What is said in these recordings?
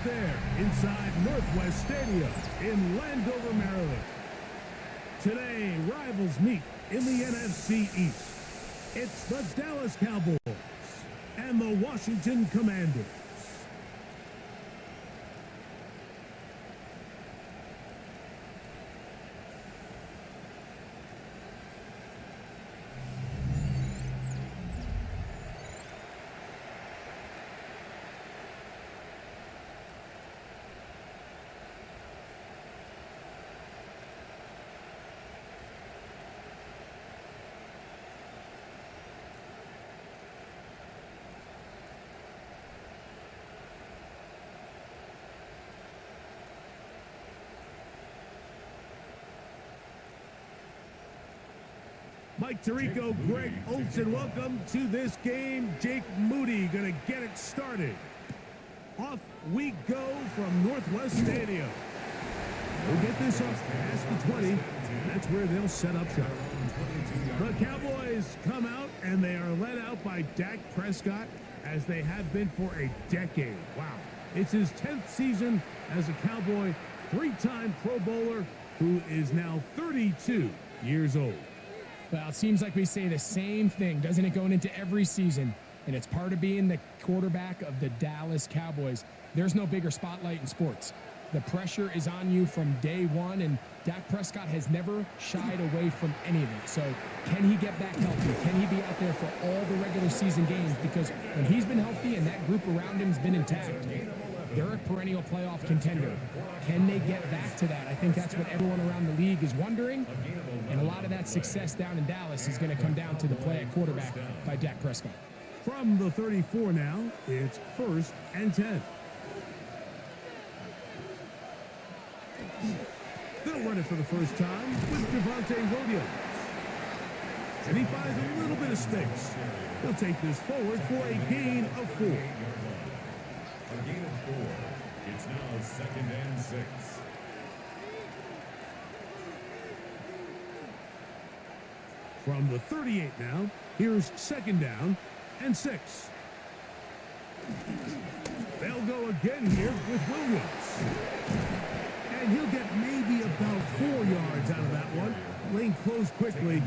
there inside Northwest Stadium in Landover, Maryland. Today, rivals meet in the NFC East. It's the Dallas Cowboys and the Washington Commanders. Mike Tirico, Greg Olson, welcome to this game. Jake Moody going to get it started. Off we go from Northwest Stadium. We'll get this up past the 20. That's where they'll set up shop. The Cowboys come out, and they are led out by Dak Prescott, as they have been for a decade. Wow. It's his 10th season as a Cowboy, three-time Pro Bowler, who is now 32 years old. Well, it seems like we say the same thing, doesn't it, going into every season? And it's part of being the quarterback of the Dallas Cowboys. There's no bigger spotlight in sports. The pressure is on you from day one, and Dak Prescott has never shied away from any of it. So can he get back healthy? Can he be out there for all the regular season games? Because when he's been healthy and that group around him has been intact, they're a perennial playoff contender. Can they get back to that? I think that's what everyone around the league is wondering. And a lot of that success down in Dallas is going to come down to the play at quarterback by Dak Prescott. From the 34 now, it's 1st and 10. They'll run it for the first time with Javonte Williams. And he finds a little bit of space. He'll take this forward for a gain of 4. A gain of 4. It's now 2nd and 6. From the 38 now, here's 2nd down and 6. They'll go again here with Williams. And he'll get maybe about 4 yards out of that one. Lane closed quickly.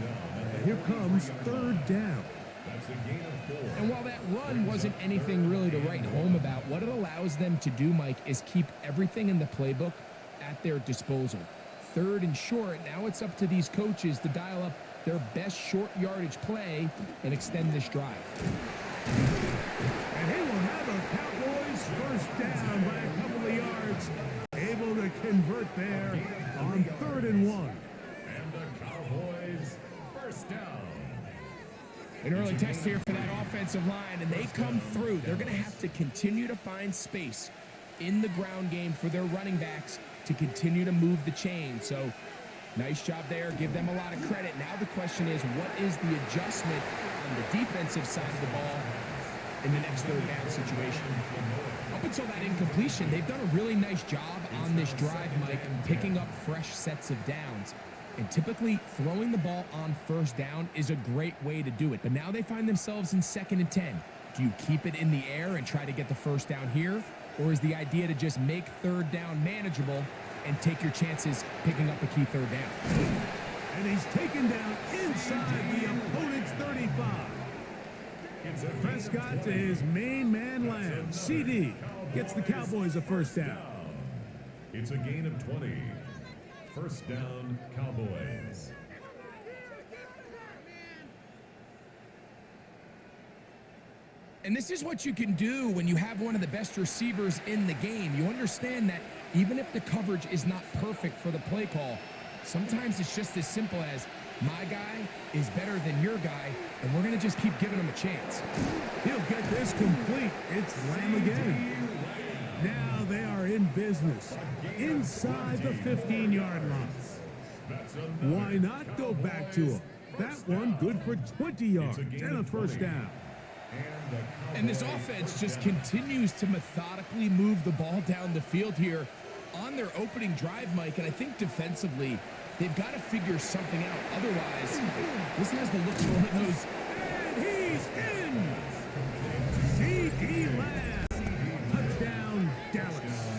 And here comes 3rd down. And while that run wasn't anything really to write home about, what it allows them to do, Mike, is keep everything in the playbook at their disposal. 3rd and short, now it's up to these coaches to dial up their best short yardage play and extend this drive. And he will have a Cowboys 1st down by a couple of yards. Able to convert there on 3rd and 1. And the Cowboys 1st down. An early test here for that offensive line, and they come through. They're going to have to continue to find space in the ground game for their running backs to continue to move the chain. So nice job there. Give them a lot of credit. Now the question is, what is the adjustment on the defensive side of the ball in the next 3rd down situation? Up until that incompletion, they've done a really nice job on this drive, Mike, picking up fresh sets of downs. And typically, throwing the ball on 1st down is a great way to do it. But now they find themselves in 2nd and 10. Do you keep it in the air and try to get the 1st down here? Or is the idea to just make 3rd down manageable and take your chances picking up a key 3rd down? And he's taken down inside the opponent's 35. Prescott to his main man Lamb. CD gets the Cowboys a 1st down. It's a gain of 20. 1st down, Cowboys. And this is what you can do when you have one of the best receivers in the game. You understand that even if the coverage is not perfect for the play call, sometimes it's just as simple as, my guy is better than your guy, and we're going to just keep giving him a chance. He'll get this complete. It's Lamb again. Now they are in business inside the 15-yard line. Why not go back to him? That one good for 20 yards and a 1st down. And this offense just continues to methodically move the ball down the field here on their opening drive, Mike. And I think defensively, they've got to figure something out. Otherwise, this has the looks for one of those. And he's in. C.D. Lamb. Touchdown, Dallas.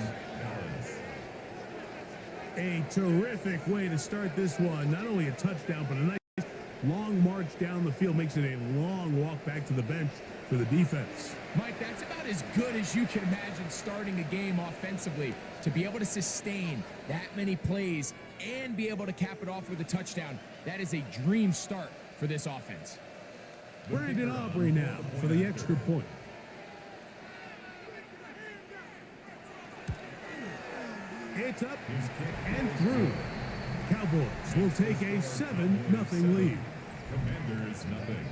terrific way to start this one. Not only a touchdown, but a nice long march down the field. Makes it a long walk back to the bench for the defense. Mike, that's about as good as you can imagine starting a game offensively. To be able to sustain that many plays and be able to cap it off with a touchdown, that is a dream start for this offense. Brandon Aubrey now for the extra point. It's up and through. Cowboys will take a 7-0 lead. Commanders nothing.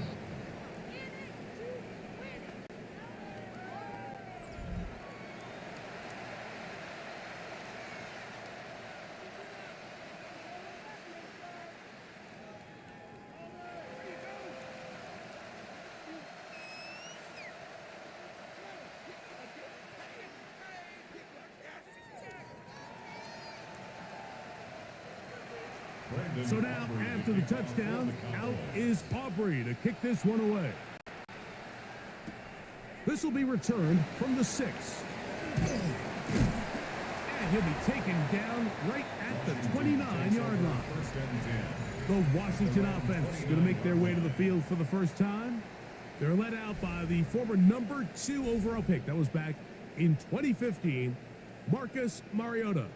So now, after the touchdown, out is Aubrey to kick this one away. This will be returned from the 6. And he'll be taken down right at the 29-yard line. The Washington offense going to make their way to the field for the first time. They're led out by the former number 2 overall pick. That was back in 2015, Marcus Mariota.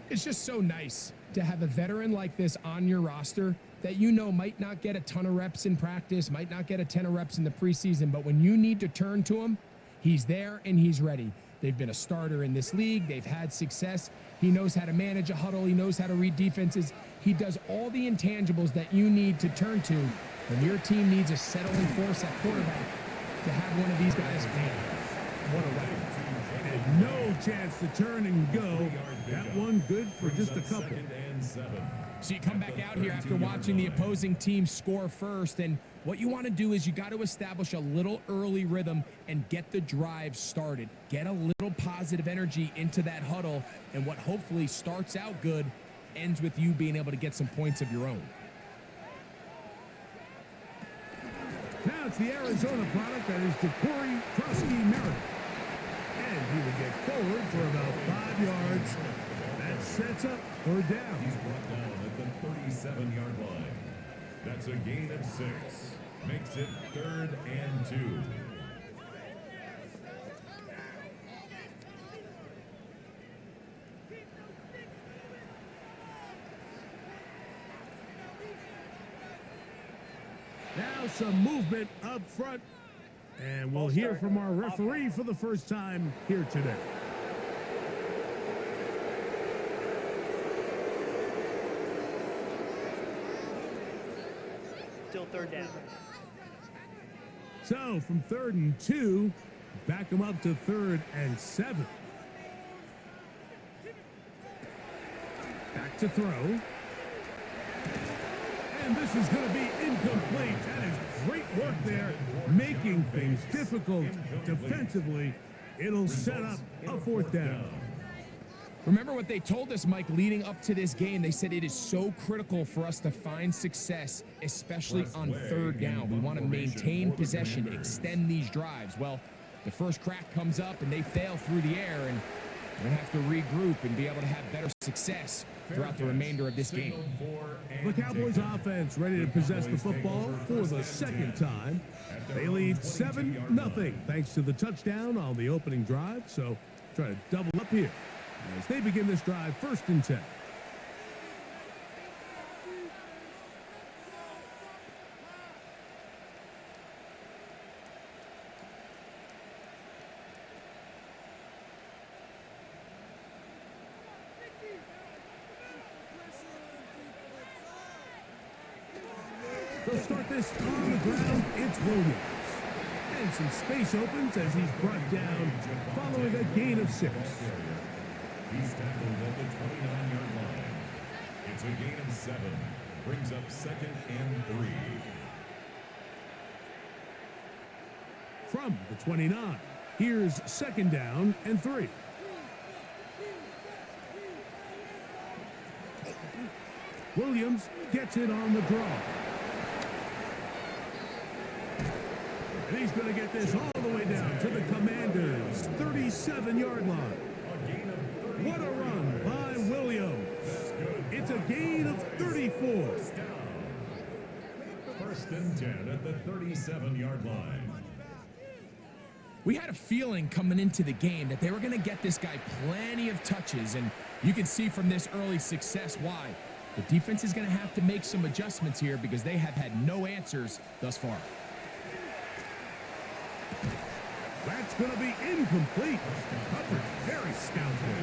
It's just so nice to have a veteran like this on your roster that you know might not get a ton of reps in practice, might not get a ton of reps in the preseason, but when you need to turn to him, he's there and he's ready. They've been a starter in this league. They've had success. He knows how to manage a huddle. He knows how to read defenses. He does all the intangibles that you need to turn to when your team needs a settling force at quarterback. To have one of these guys, man, what a weapon. And no chance to turn and go. That one good for just a couple. So you come back out here after watching the opposing team score first, and what you want to do is you got to establish a little early rhythm and get the drive started. Get a little positive energy into that huddle, and what hopefully starts out good ends with you being able to get some points of your own. Now it's the Arizona product that is Ja'Cory Krosky-Meredith. And he will get forward for about 5 yards. That sets up third down. He's brought down at the 37-yard line. That's a gain of 6. Makes it 3rd and 2. Now some movement up front. And we'll hear from our referee for the first time here today. Still third down. So from 3rd and 2, back them up to 3rd and 7. Back to throw. And this is going to be incomplete. That is great work there, making things difficult defensively. It'll set up a 4th down. Remember what they told us, Mike, leading up to this game. They said it is so critical for us to find success, especially on 3rd down. We want to maintain possession, extend these drives. Well, the first crack comes up and they fail through the air, and we're going to have to regroup and be able to have better success throughout the remainder of this game. The Cowboys offense ready to possess the football for the 2nd time. They lead 7-0 thanks to the touchdown on the opening drive. So try to double up here as they begin this drive 1st and 10. They'll start this on the ground. It's Williams. And some space opens as he's brought down following a gain of 6. He's tackled at the 29-yard line. It's a gain of 7. Brings up 2nd and 3. From the 29, here's 2nd down and 3. Williams gets it on the draw. And he's going to get this all the way down to the Commanders' 37-yard line. What a run by Williams. It's a gain of 34. First and 10 at the 37-yard line. We had a feeling coming into the game that they were going to get this guy plenty of touches, and you can see from this early success why. The defense is going to have to make some adjustments here because they have had no answers thus far. That's going to be incomplete. Coverage very scoundrel.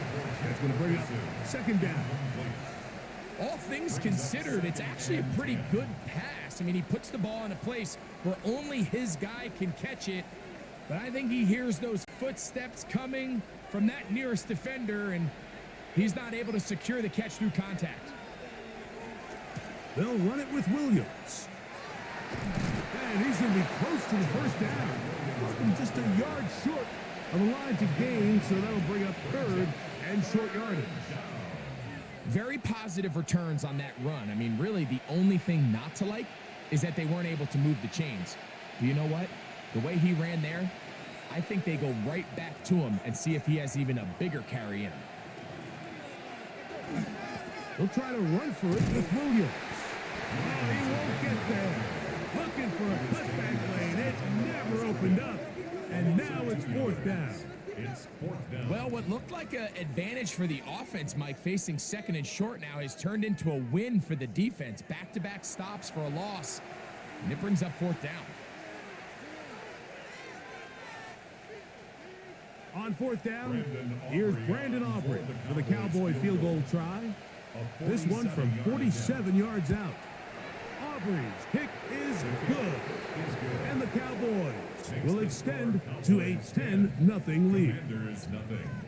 That's going to bring up second down. All things considered, it's actually a pretty good pass. I mean, he puts the ball in a place where only his guy can catch it, but I think he hears those footsteps coming from that nearest defender, and he's not able to secure the catch through contact. They'll run it with Williams. And he's going to be close to the first down. Just a yard short of the line to gain, so that'll bring up third and short yardage. Very positive returns on that run. I mean, really, the only thing not to like is that they weren't able to move the chains. But you know what? The way he ran there, I think they go right back to him and see if he has even a bigger carry in him. They'll try to run for it with Williams. Oh, he won't get there. Looking for a cutback lane. It never opened up. And now it's fourth down. It's fourth down. Well, what looked like an advantage for the offense, Mike, facing second and short now, has turned into a win for the defense. Back-to-back stops for a loss, and it brings up fourth down. On fourth down, here's Brandon Aubrey for the Cowboy field goal try. This one from 47 yards out. Aubrey's kick is good. And the Cowboys will extend to a 10-0 lead.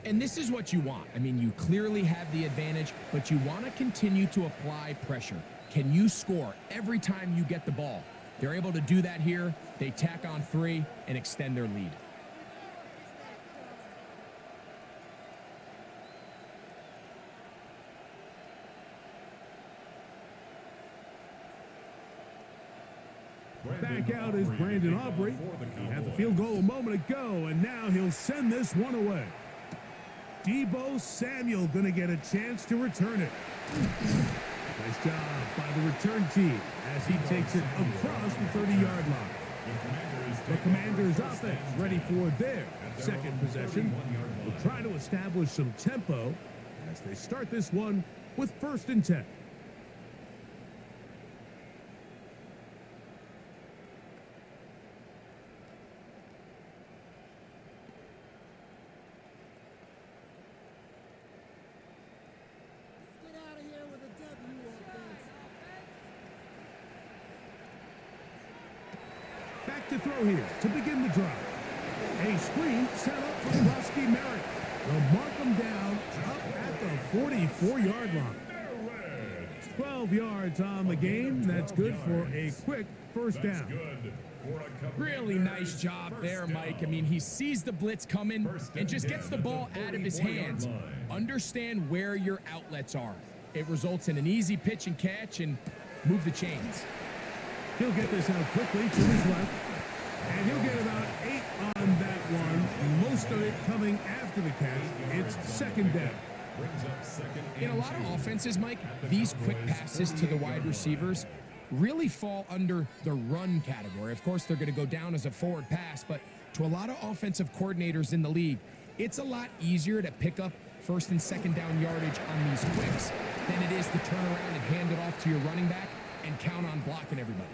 And this is what you want. I mean, you clearly have the advantage, but you want to continue to apply pressure. Can you score every time you get the ball? They're able to do that here. They tack on 3 and extend their lead. Back out is Brandon Aubrey. He had the field goal a moment ago, and now he'll send this one away. Deebo Samuel going to get a chance to return it. Nice job by the return team as he takes it across the 30-yard line. The Commanders' offense ready for their second possession. Will try to establish some tempo as they start this one with first and 10. To throw here to begin the drive. A screen set up for Rusky Merritt. They'll mark him down up at the 44-yard line. 12 yards on the game. That's good for a quick first down. Really nice job there, Mike. I mean, he sees the blitz coming and just gets the ball out of his hands. Understand where your outlets are. It results in an easy pitch and catch and move the chains. He'll get this out quickly to his left. And he'll get about 8 on that one. Most of it coming after the catch. It's second down. In a lot of offenses, Mike, these quick passes to the wide receivers really fall under the run category. Of course, they're going to go down as a forward pass, but to a lot of offensive coordinators in the league, it's a lot easier to pick up first and second down yardage on these quicks than it is to turn around and hand it off to your running back and count on blocking everybody.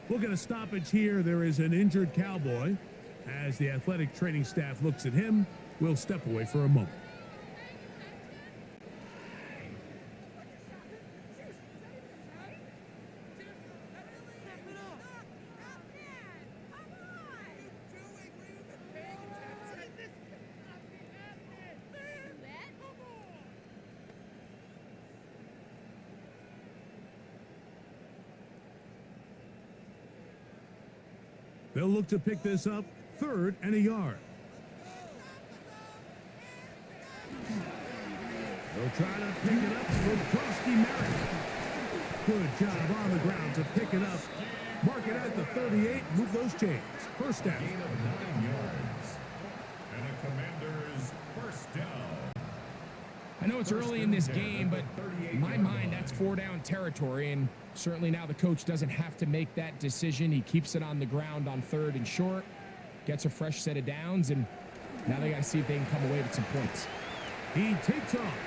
We'll get a stoppage here. There is an injured Cowboy. As the athletic training staff looks at him, we'll step away for a moment. They'll look to pick this up, 3rd and a yard. They'll try to pick it up with Krosky Merritt. Good job on the ground to pick it up. Mark it at the 38, move those chains. First down. Gain of 9 yards. And a Commander's first down. I know it's early in this game, but in my mind, that's 4-down territory, and certainly now the coach doesn't have to make that decision. He keeps it on the ground on 3rd and short, gets a fresh set of downs, and now they got to see if they can come away with some points. He takes off.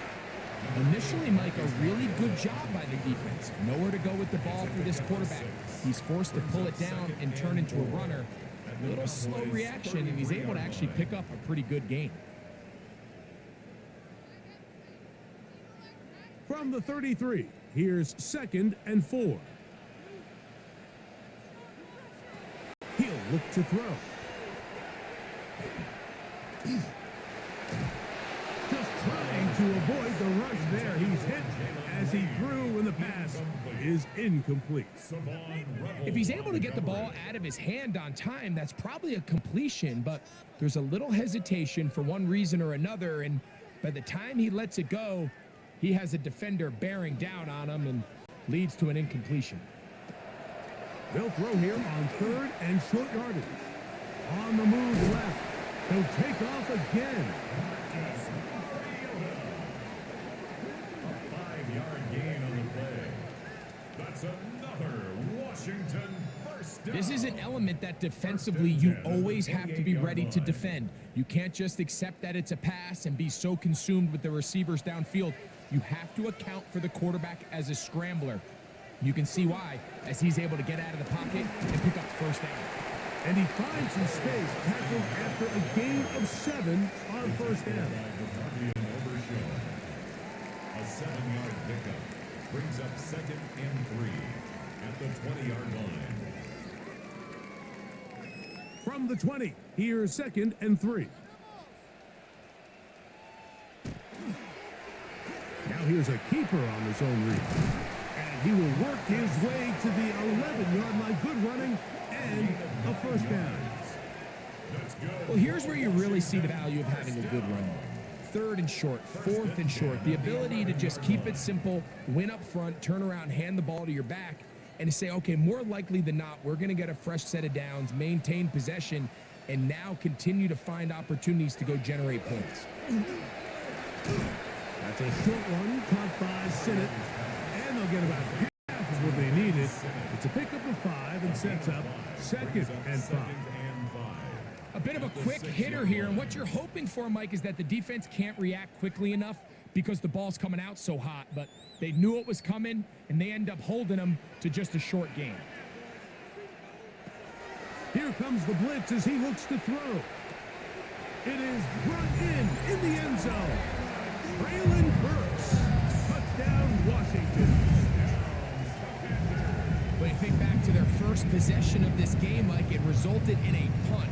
Initially, Mike, a really good job by the defense. Nowhere to go with the ball for this quarterback. He's forced to pull it down and turn into a runner. A little slow reaction, and he's able to actually pick up a pretty good gain. From the 33, here's 2nd and 4. He'll look to throw. Just trying to avoid the rush there. He's hit as he threw, and the pass is incomplete. If he's able to get the ball out of his hand on time, that's probably a completion, but there's a little hesitation for one reason or another, and by the time he lets it go, he has a defender bearing down on him and leads to an incompletion. They'll throw here on 3rd and short yardage. On the move left. He'll take off again. A 5-yard gain on the play. That's another Washington first down. This is an element that defensively you always have to be ready to defend. You can't just accept that it's a pass and be so consumed with the receivers downfield. You have to account for the quarterback as a scrambler. You can see why, as he's able to get out of the pocket and pick up first down. And he finds some space, tackled after a gain of 7 on first down. A 7-yard pickup brings up 2nd and 3 at the 20-yard line. From the 20, here's 2nd and 3. Now here's a keeper on his own read. And he will work his way to the 11-yard line. Good running and a first down. Well, here's where you really see the value of having a good run. 3rd and short, 4th and short. The ability to just keep it simple, win up front, turn around, hand the ball to your back, and to say, okay, more likely than not, we're going to get a fresh set of downs, maintain possession, and now continue to find opportunities to go generate points. That's a short one, caught by Sinnott, and they'll get about half of what they needed. It's a pickup of 5 and sets up 2nd and 5. A bit of a quick hitter here, and what you're hoping for, Mike, is that the defense can't react quickly enough because the ball's coming out so hot, but they knew it was coming, and they end up holding them to just a short gain. Here comes the blitz as he looks to throw. It is brought in the end zone. Braylon Burks, touchdown Washington. When you think back to their first possession of this game, Mike, it resulted in a punt.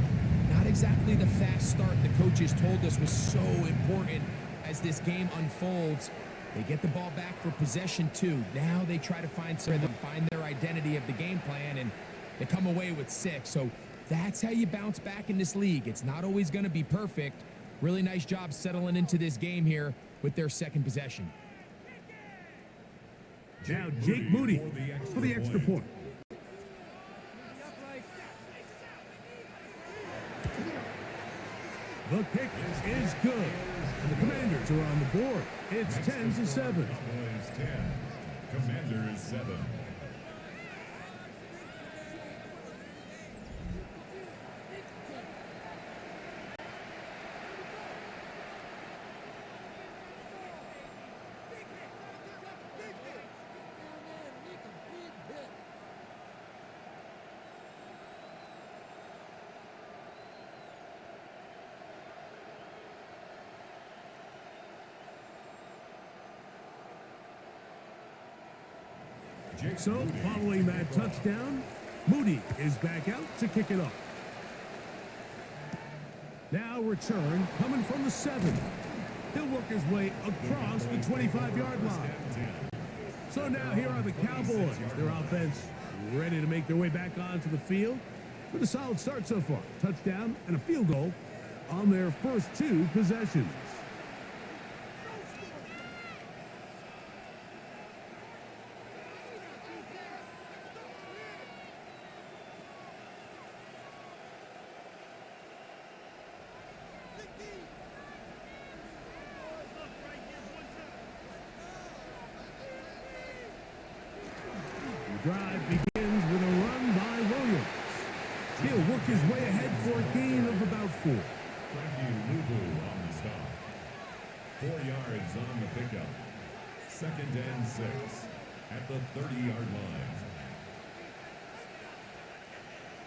Not exactly the fast start the coaches told us was so important as this game unfolds. They get the ball back for possession 2. Now they try to find their identity of the game plan, and they come away with 6. So that's how you bounce back in this league. It's not always going to be perfect. Really nice job settling into this game here with their second possession. Now Jake Moody for the extra point. The kick is good, and the Commanders are on the board. It's 10-7. Cowboys 10, Commanders 7. So, following that touchdown, Moody is back out to kick it off. Now return coming from the 7. He'll work his way across the 25-yard line. So now here are the Cowboys. Their offense ready to make their way back onto the field with a solid start so far. Touchdown and a field goal on their first 2 possessions. drive begins with a run by Williams. He'll work his way ahead for a gain of about 4. Frankie Luvu on the stop. 4 yards on the pickup. 2nd and 6 at the 30-yard line.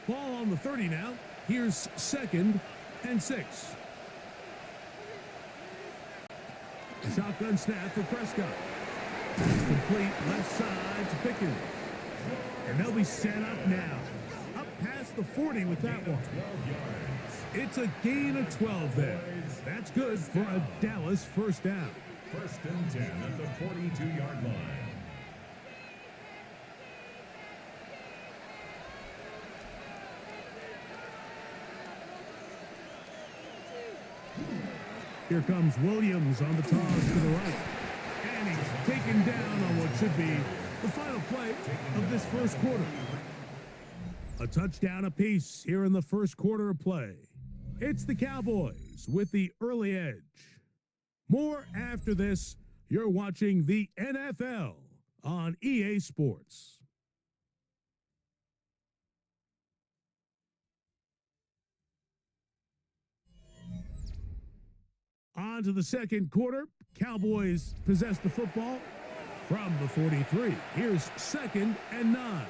Ball on the 30 now. Here's 2nd and 6. Shotgun snap for Prescott. That's complete left side to Pickens. And they'll be set up now. Up past the 40 with that one. 12 yards. It's a gain of 12 there. That's good for a Dallas first down. 1st and 10 at the 42-yard line. Here comes Williams on the toss to the right. And he's taken down on what should be the final play of this first quarter. A touchdown apiece here in the first quarter of play. It's the Cowboys with the early edge. More after this. You're watching the NFL on EA Sports. On to the second quarter. Cowboys possess the football from the 43. Here's 2nd and 9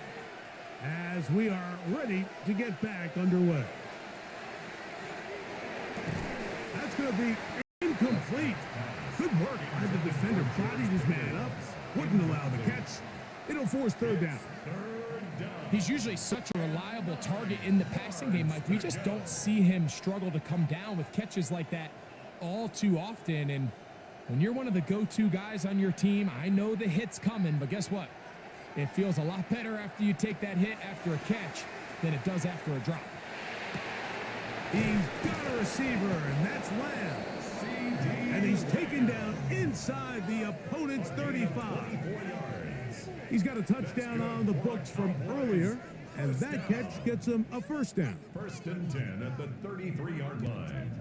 as we are ready to get back underway. That's going to be incomplete. Good work by the defender. Bodied his man up. Wouldn't allow the catch. It'll force 3rd down. He's usually such a reliable target in the passing game, Mike. We just don't see him struggle to come down with catches like that all too often. And when you're one of the go-to guys on your team, I know the hit's coming, but guess what? It feels a lot better after you take that hit after a catch than it does after a drop. He's got a receiver, and that's Lamb. And he's taken down inside the opponent's 35. He's got a touchdown on the books from earlier, and that catch gets him a first down. 1st and 10 at the 33-yard line.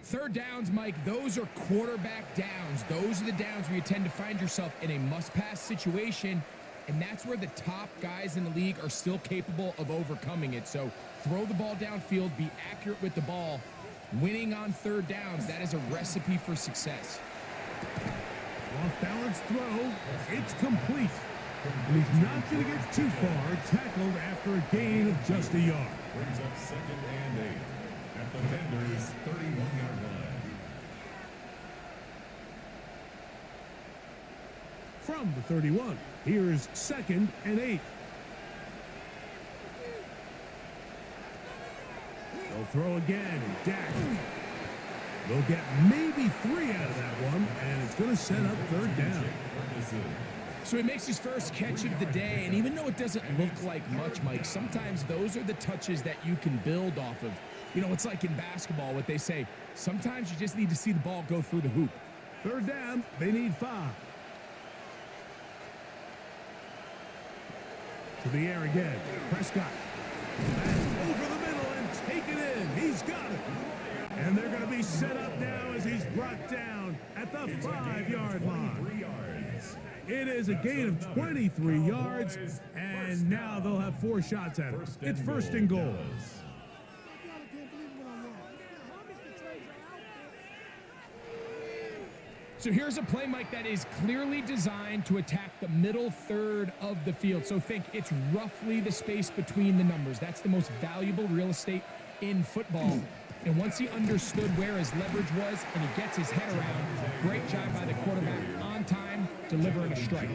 3rd downs, Mike, those are quarterback downs. Those are the downs where you tend to find yourself in a must-pass situation, and that's where the top guys in the league are still capable of overcoming it. So throw the ball downfield, be accurate with the ball. Winning on 3rd downs, that is a recipe for success. Off-balance throw, it's complete. And he's not going to get too far, tackled after a gain of just a yard. Brings up 2nd and 8 at the Vendors' 31-yard line. From the 31, here's 2nd and 8. They'll throw again, and Dak. They'll get maybe 3 out of that one, and it's going to set up 3rd down. So he makes his first catch of the day, and even though it doesn't look like much, Mike, sometimes those are the touches that you can build off of. You know, it's like in basketball, what they say, sometimes you just need to see the ball go through the hoop. 3rd down, they need 5. To the air again, Prescott. Back over the middle and take it in. He's got it. And they're going to be set up now as he's brought down at the 5-yard line. It is a gain of 23 yards, and now they'll have 4 shots at it. It's 1st and goal. So here's a play, Mike, that is clearly designed to attack the middle 3rd of the field. So think it's roughly the space between the numbers. That's the most valuable real estate in football. And once he understood where his leverage was and he gets his head around, great job by the quarterback on time, delivering a strike.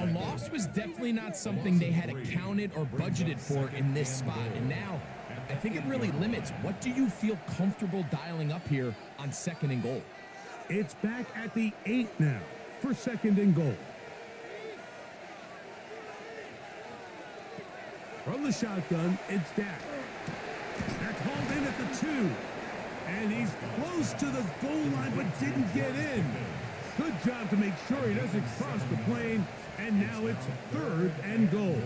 A loss was definitely not something they had accounted or budgeted for in this spot. And now I think it really limits. What do you feel comfortable dialing up here on 2nd and goal? It's back at the 8 now for 2nd and goal. From the shotgun, it's Dak. That's hauled in at the 2. And he's close to the goal line but didn't get in. Good job to make sure he doesn't cross the plane. And now it's 3rd and goal.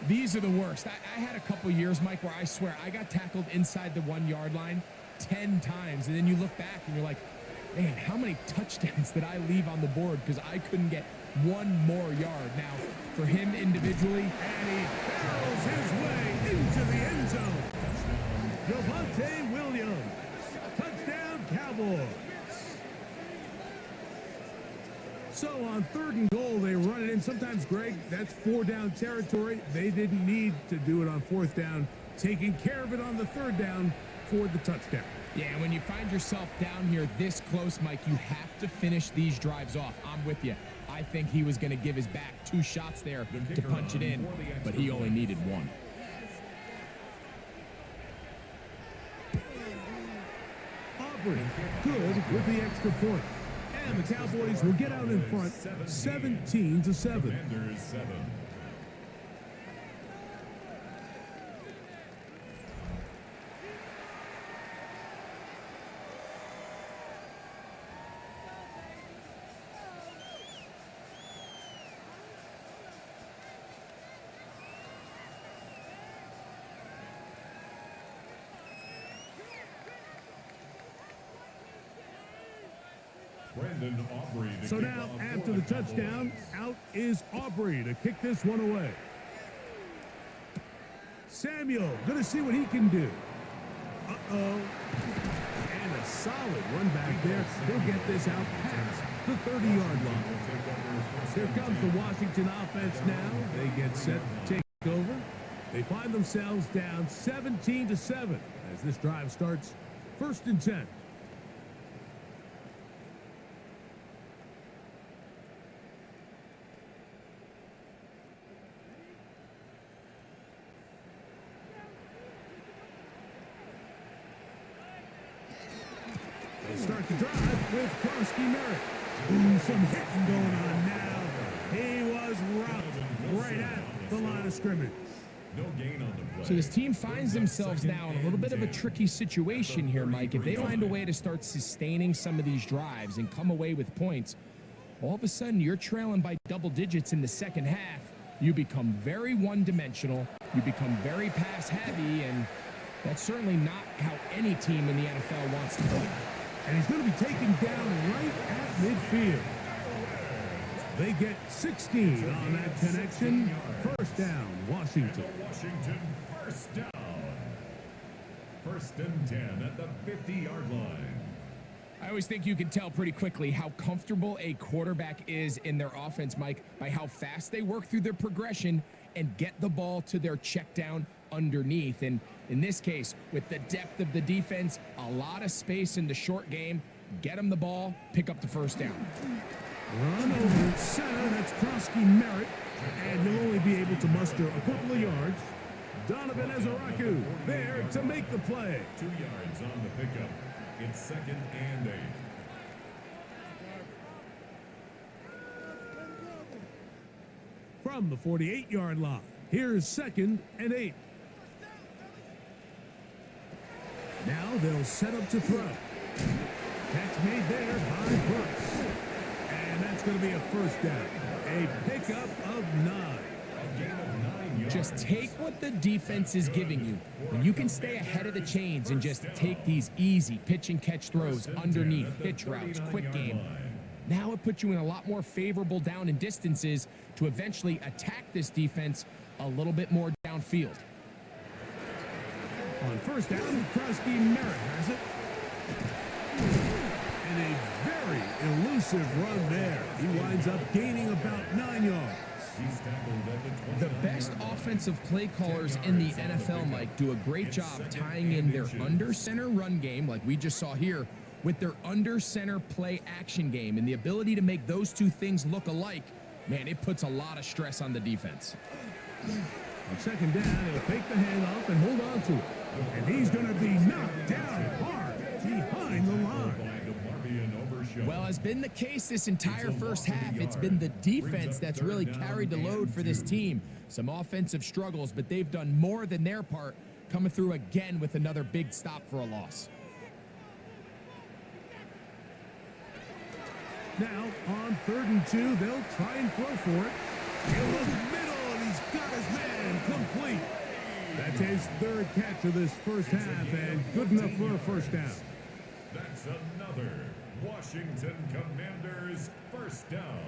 These are the worst. I had a couple years, Mike, where I swear I got tackled inside the 1-yard line 10 times. And then you look back and you're like, man, how many touchdowns did I leave on the board because I couldn't get one more yard. Now, for him individually, And he barrels his way into the end zone. Javonte Williams. Touchdown, Cowboys. So on 3rd and goal, they run it in. Sometimes, Greg, that's 4-down territory. They didn't need to do it on 4th down. Taking care of it on the 3rd down for the touchdown. yeah, when you find yourself down here this close, Mike, you have to finish these drives off. I'm with you. I think he was going to give his back 2 shots there to punch it in, but he only needed 1. Aubrey, good with the extra point. And the Cowboys will get out in front 17-7. Commanders 7. Brandon Aubrey to So kick now, off after for the the touchdown, Cowboys. out is Aubrey to kick this one away. Samuel, going to see what he can do. Uh-oh. And a solid run back there. He'll get this out past the 30-yard line. Here comes the Washington offense now. They get set to take over. They find themselves down 17-7 as this drive starts 1st and 10. They start the drive with Krosky Merritt. Ooh, some hitting going on now. He was rocked right at the line of scrimmage. No gain on the play. So this team finds themselves now in a little bit of a tricky situation here, Mike. If they find a way to start sustaining some of these drives and come away with points, all of a sudden you're trailing by double digits in the second half. You become very one-dimensional. You become very pass-heavy, and that's certainly not how any team in the NFL wants to play. And he's going to be taken down right at midfield. They get 16 on that connection. 1st down, Washington. Washington first down. 1st and 10 at the 50-yard line. I always think you can tell pretty quickly how comfortable a quarterback is in their offense, Mike, by how fast they work through their progression and get the ball to their check down underneath. And in this case, with the depth of the defense, a lot of space in the short game, get them the ball, pick up the 1st down. Run over center. That's Krosky Merritt. And he'll only be able to muster a couple of yards. Donovan Ezaraku there to make the play. 2 yards on the pickup. It's 2nd and 8. From the 48-yard line, here's 2nd and 8. Now they'll set up to throw. Catch made there by Brooks. And that's going to be a 1st down. A pickup of 9. A gain of 9 yards. Just take what the defense is giving you. When you can stay ahead of the chains and just take these easy pitch and catch throws underneath, hitch routes, quick game, now it puts you in a lot more favorable down and distances to eventually attack this defense a little bit more downfield. On 1st down, Krosky Merritt has it. And a very elusive run there. He winds up gaining about 9 yards. He's tackled at The best offensive play callers in the NFL, Mike, do a great job tying in their under center run game, like we just saw here, with their under center play action game. And the ability to make those two things look alike, man, it puts a lot of stress on the defense. On 2nd down, he'll fake the handoff and hold on to it. And he's going to be knocked down hard behind the line. Well, has been the case this entire first half. It's been the defense that's really carried the load for this team. Some offensive struggles, but they've done more than their part, coming through again with another big stop for a loss. Now, on 3rd and 2, they'll try and throw for it. In the middle, and he's got his man complete. That's his 3rd catch of this first half, and good enough for a 1st down. That's another Washington Commanders 1st down.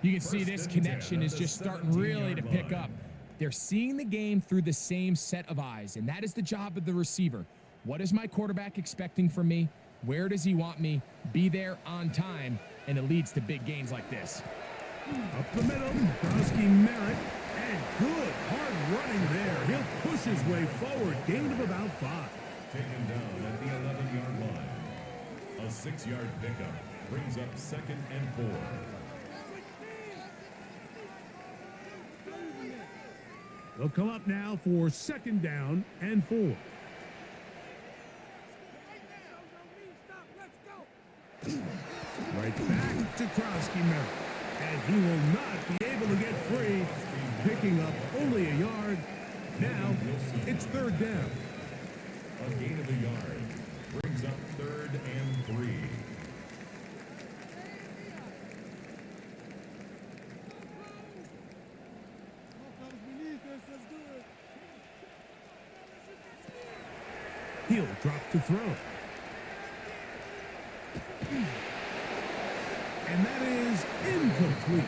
You can see this connection is just starting really to pick up. They're seeing the game through the same set of eyes, and that is the job of the receiver. What is my quarterback expecting from me? Where does he want me? Be there on time, and it leads to big gains like this. Up the middle, Gronkowski Merritt, and good hard running there. He'll push his way forward, gain of about 5. Taken down at the 11-yard line. A 6-yard pickup brings up 2nd and 4. They'll come up now for 2nd down and 4. Right back to Gronkowski Merritt. And he will not be able to get free, picking up only a yard. Now it's 3rd down. A gain of a yard brings up 3rd and 3. He'll drop to throw. And that is incomplete.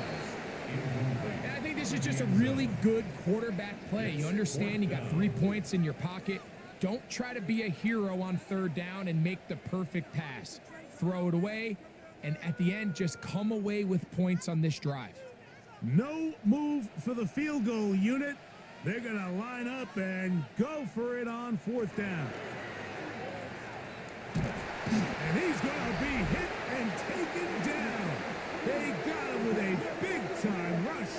And I think this is just a really good quarterback play. You understand you got 3 points in your pocket. Don't try to be a hero on 3rd down and make the perfect pass. Throw it away, and at the end, just come away with points on this drive. No move for the field goal unit. They're going to line up and go for it on 4th down. And he's going to be hit and taken down. They got him with a big-time rush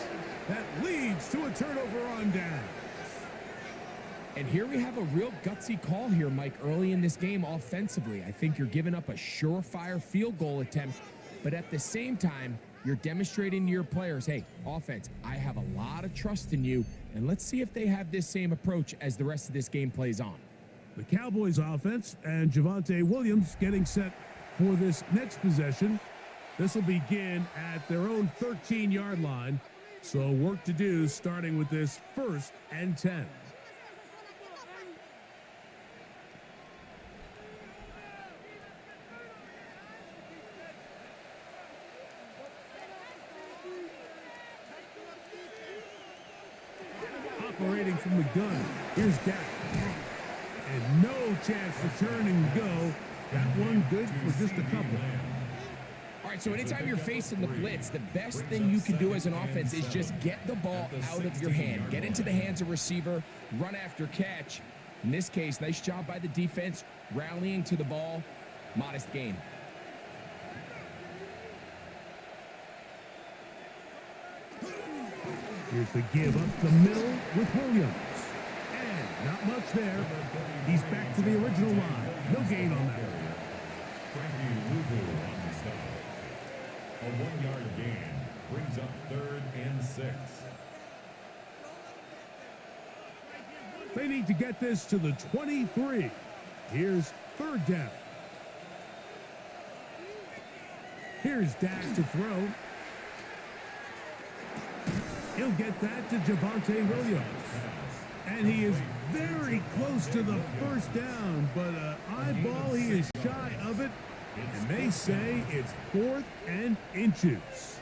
that leads to a turnover on down. And here we have a real gutsy call here, Mike, early in this game offensively. I think you're giving up a surefire field goal attempt, but at the same time, you're demonstrating to your players, hey, offense, I have a lot of trust in you, and let's see if they have this same approach as the rest of this game plays on. The Cowboys offense and Javonte Williams getting set for this next possession. This will begin at their own 13-yard line. So work to do starting with this 1st and 10. Operating from the gun, here's Dak. And no chance to turn and go. That one good for just a couple. All right, so anytime you're facing the blitz, the best thing you can do as an offense is just get the ball out of your hand. Get into the hands of receiver, run after catch. In this case, nice job by the defense, rallying to the ball. Modest gain. Here's the give up the middle with Williams. And not much there. He's back to the original line. No gain on that. Frankie Louvu on the stop. A 1-yard gain brings up 3rd and 6. They need to get this to the 23. Here's 3rd down. Here's Dak to throw. He'll get that to Javonte Williams. And he is very close to the 1st down, but eyeball, he is shy of it. And they say it's 4th and inches.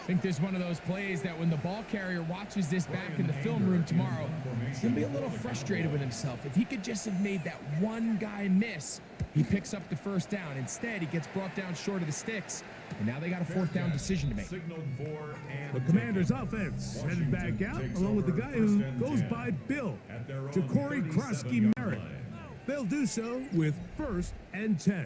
I think there's one of those plays that when the ball carrier watches this back in the film room tomorrow, he's going to be a little frustrated with himself. If he could just have made that one guy miss, he picks up the 1st down. Instead, he gets brought down short of the sticks, and now they got a 4th down decision to make. The Commanders' offense headed back out, along with the guy who goes by Bill, Ja'Cory Gronkowski Merritt. They'll do so with 1st and 10.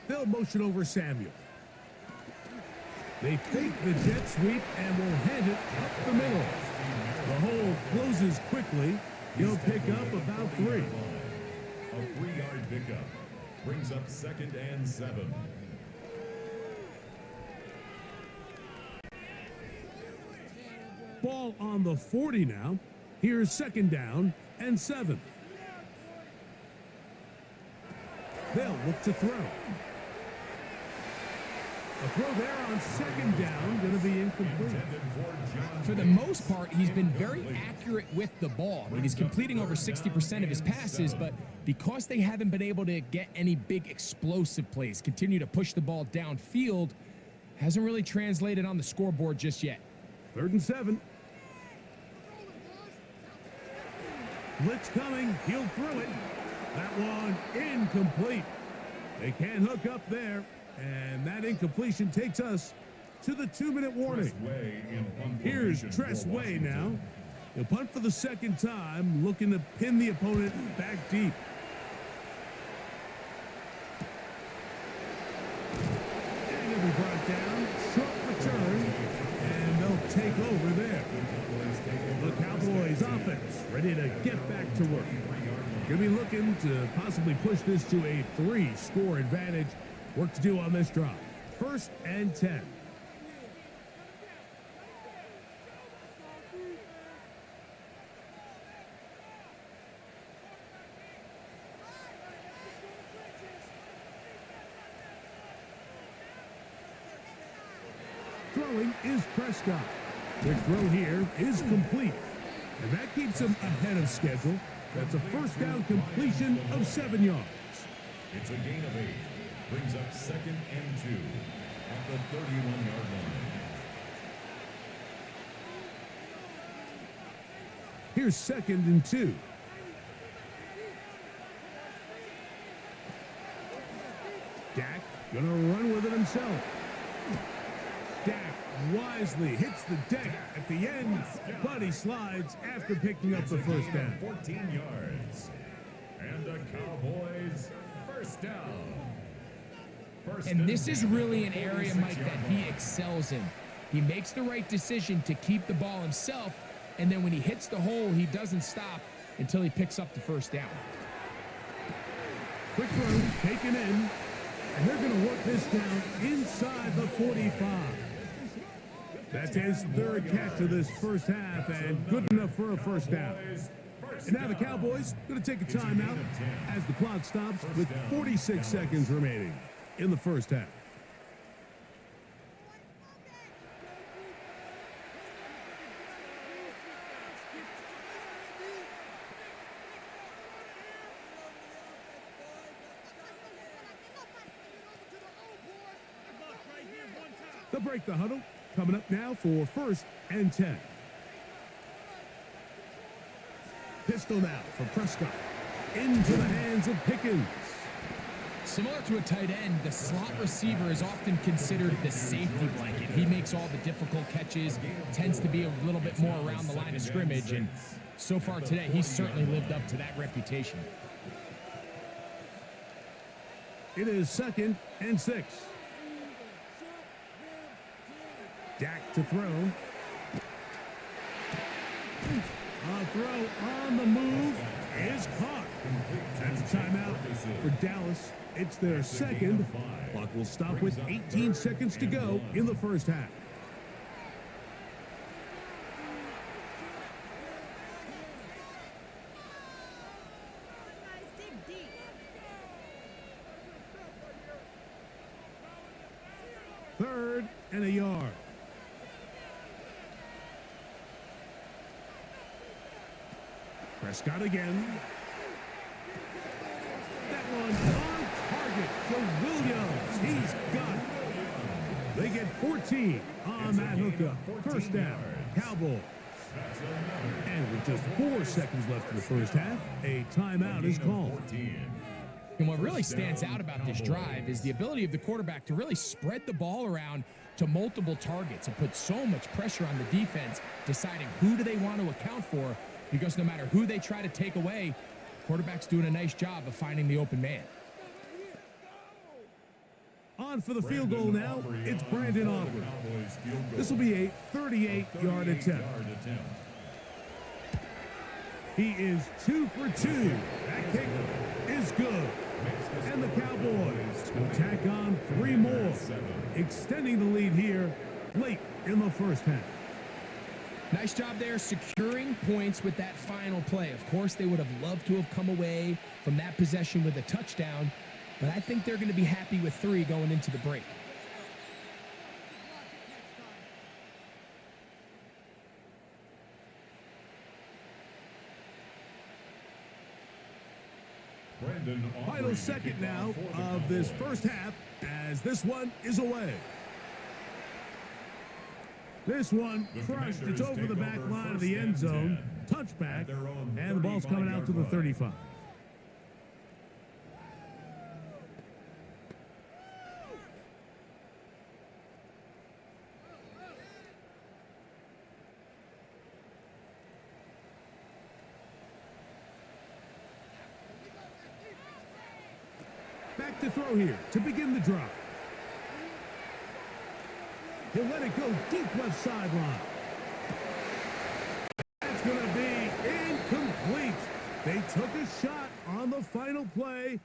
They'll motion over Samuel. They fake the jet sweep and will hand it up the middle. The hole closes quickly. He'll pick up about 3. A 3-yard pickup brings up 2nd and 7. Ball on the 40 now. Here's 2nd down and 7. They'll look to throw. A throw there on second down, going to be incomplete. For the most part, he's been very accurate with the ball. I mean, he's completing over 60% of his passes, but because they haven't been able to get any big explosive plays, continue to push the ball downfield, hasn't really translated on the scoreboard just yet. 3rd and 7. Blitz coming. He'll throw it. That one incomplete. They can't hook up there. And that incompletion takes us to the 2-minute warning. Here's Tress Way now. He'll punt for the second time, looking to pin the opponent back deep. And he'll be brought down. Short return. And they'll take over there. The Cowboys offense ready to get back to work. Going to be looking to possibly push this to a 3-score advantage. Work to do on this drive. 1st and 10. Throwing is Prescott. Quick throw here is complete. And that keeps him ahead of schedule. That's a first down completion of 7 yards. It's a gain of 8. Brings up 2nd and 2 at the 31-yard line. Here's 2nd and 2. Dak gonna run with it himself. Dak wisely hits the deck at the end, but he slides after picking up the first down. 14 yards. And the Cowboys first down. And this is really an area, Mike, that he excels in. He makes the right decision to keep the ball himself, and then when he hits the hole, he doesn't stop until he picks up the first down. Quick throw, taken in, and they're going to work this down inside the 45. That's his 3rd catch of this first half, and good enough for a first down. And now the Cowboys going to take a timeout as the clock stops with 46 seconds remaining in the first half. They'll break the huddle. Coming up now for 1st and 10. Pistol now for Prescott. Into the hands of Pickens. Similar to a tight end, the slot receiver is often considered the safety blanket. He makes all the difficult catches, tends to be a little bit more around the line of scrimmage, and so far today, he's certainly lived up to that reputation. It is 2nd and 6. Dak to throw. A throw on the move is caught. That's a timeout for Dallas. It's their 2nd. Clock will stop with 18 seconds to go in the first half. Third and a yard. Prescott again. That one on target for Williams. He's got it. They get 14 on that hookup. First down, Cowboys. And with just 4 seconds left in the first half, a timeout is called. And what really stands out about this drive is the ability of the quarterback to really spread the ball around to multiple targets and put so much pressure on the defense, deciding who do they want to account for, because no matter who they try to take away, quarterback's doing a nice job of finding the open man. On for the field goal now, it's Brandon Aubrey. This will be a 38-yard attempt. He is 2 for 2. That kick is good. And the Cowboys will tack on 3 more, extending the lead here late in the first half. Nice job there securing points with that final play. Of course, they would have loved to have come away from that possession with a touchdown, but I think they're going to be happy with 3 going into the break. Final second now of this first half as this one is away. This one crushed. It's over the back line of the end zone. Touchback, and the ball's coming out to the 35. Back to throw here to begin the drive. He'll let it go deep left sideline. That's going to be incomplete. They took a shot on the final play.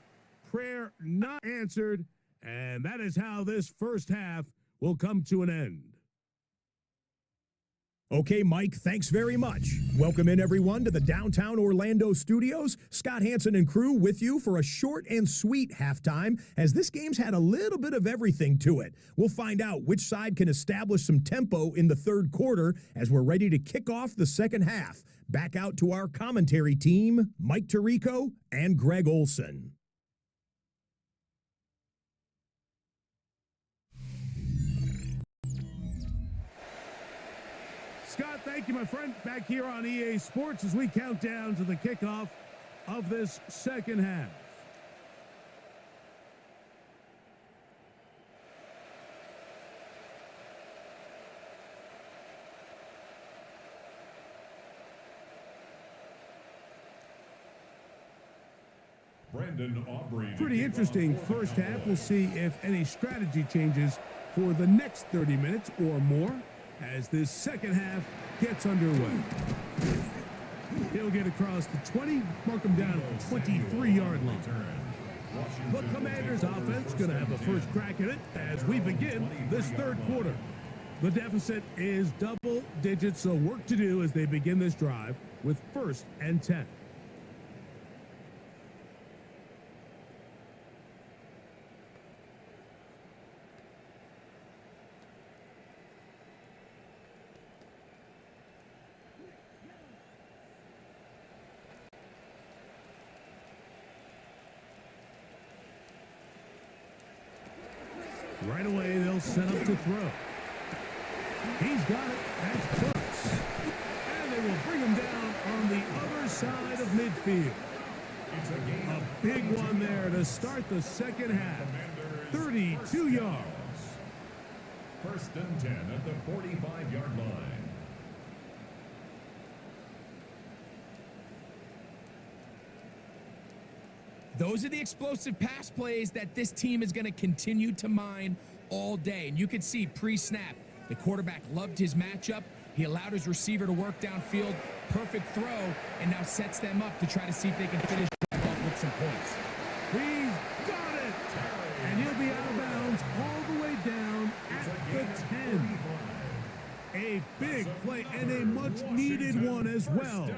Prayer not answered. And that is how this first half will come to an end. Okay, Mike, thanks very much. Welcome in, everyone, to the downtown Orlando studios. Scott Hansen and crew with you for a short and sweet halftime, as this game's had a little bit of everything to it. We'll find out which side can establish some tempo in the third quarter as we're ready to kick off the second half. Back out to our commentary team, Mike Tirico and Greg Olson. Scott, thank you, my friend. Back here on EA Sports as we count down to the kickoff of this second half. Pretty interesting first half. We'll see if any strategy changes for the next 30 minutes or more as this second half gets underway. He'll get across the 20, mark him down at the 23-yard line. The Commanders' offense going to have a first crack at it as we begin this third quarter. The deficit is double digits, so work to do as they begin this drive with 1st and 10. Right away, they'll set up to throw. He's got it. That's Burks. And they will bring him down on the other side of midfield. A big one there to start the second half. 32 yards. 1st and 10 at the 45-yard line. Those are the explosive pass plays that this team is going to continue to mine all day. And you can see pre-snap, the quarterback loved his matchup. He allowed his receiver to work downfield, perfect throw, and now sets them up to try to see if they can finish off with some points. He's got it! And he'll be out of bounds all the way down at the 10. A big play and a much-needed one as well.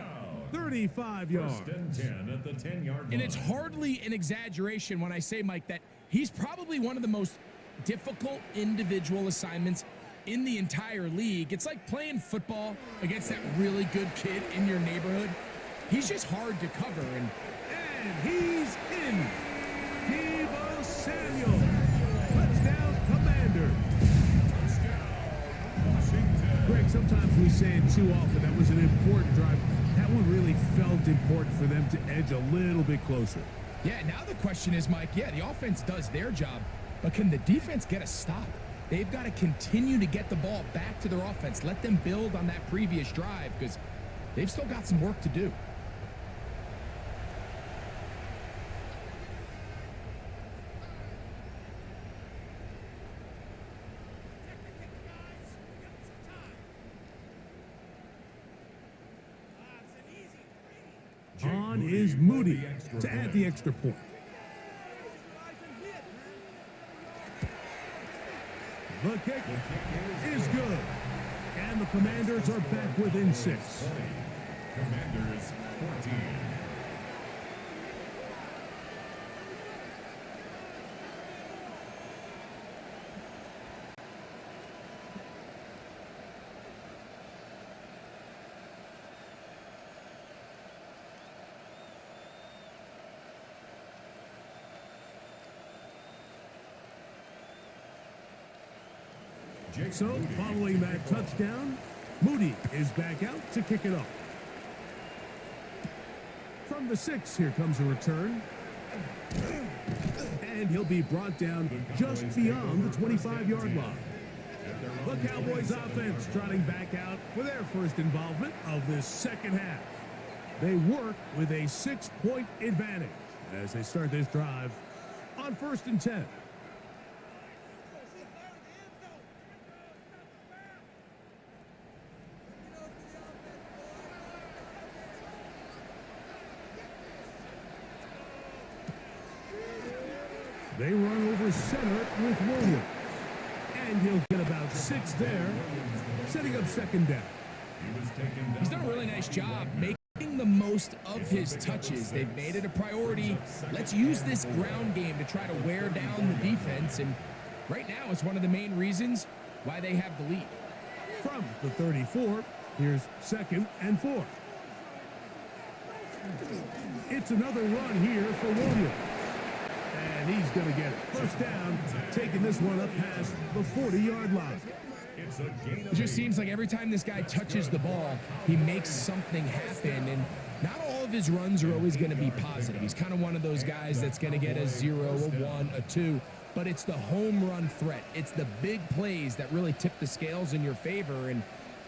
35 yards. 1st and 10 at the 10-yard line. And it's hardly an exaggeration when I say, Mike, that he's probably one of the most difficult individual assignments in the entire league. It's like playing football against that really good kid in your neighborhood. He's just hard to cover. And he's in. Deebo Samuel. Touchdown, Commander. Greg, sometimes we say it too often. That was an important drive. That one really felt important for them to edge a little bit closer. Yeah, now the question is, Mike, yeah, the offense does their job, but can the defense get a stop? They've got to continue to get the ball back to their offense. Let them build on that previous drive because they've still got some work to do. On is Moody to add the extra point. The kick is good. And the Commanders are back within 6. Commanders 14. So, following that touchdown, Moody is back out to kick it off. From the 6, here comes a return. And he'll be brought down just beyond the 25-yard line. The Cowboys offense trotting back out for their first involvement of this second half. They work with a 6-point advantage as they start this drive on 1st and 10. They run over center with Williams. And he'll get about 6 there, setting up 2nd down. He's done a really nice job making the most of his touches. They've made it a priority. Let's use this ground game to try to wear down the defense. And right now, it's one of the main reasons why they have the lead. From the 34, here's 2nd and 4. It's another run here for Williams. And he's going to get it. 1st down, taking this one up past the 40-yard line. It just seems like every time this guy touches the ball, he makes something happen. And not all of his runs are always going to be positive. He's kind of one of those guys that's going to get a 0, a 1, a 2. But it's the home run threat. It's the big plays that really tip the scales in your favor. And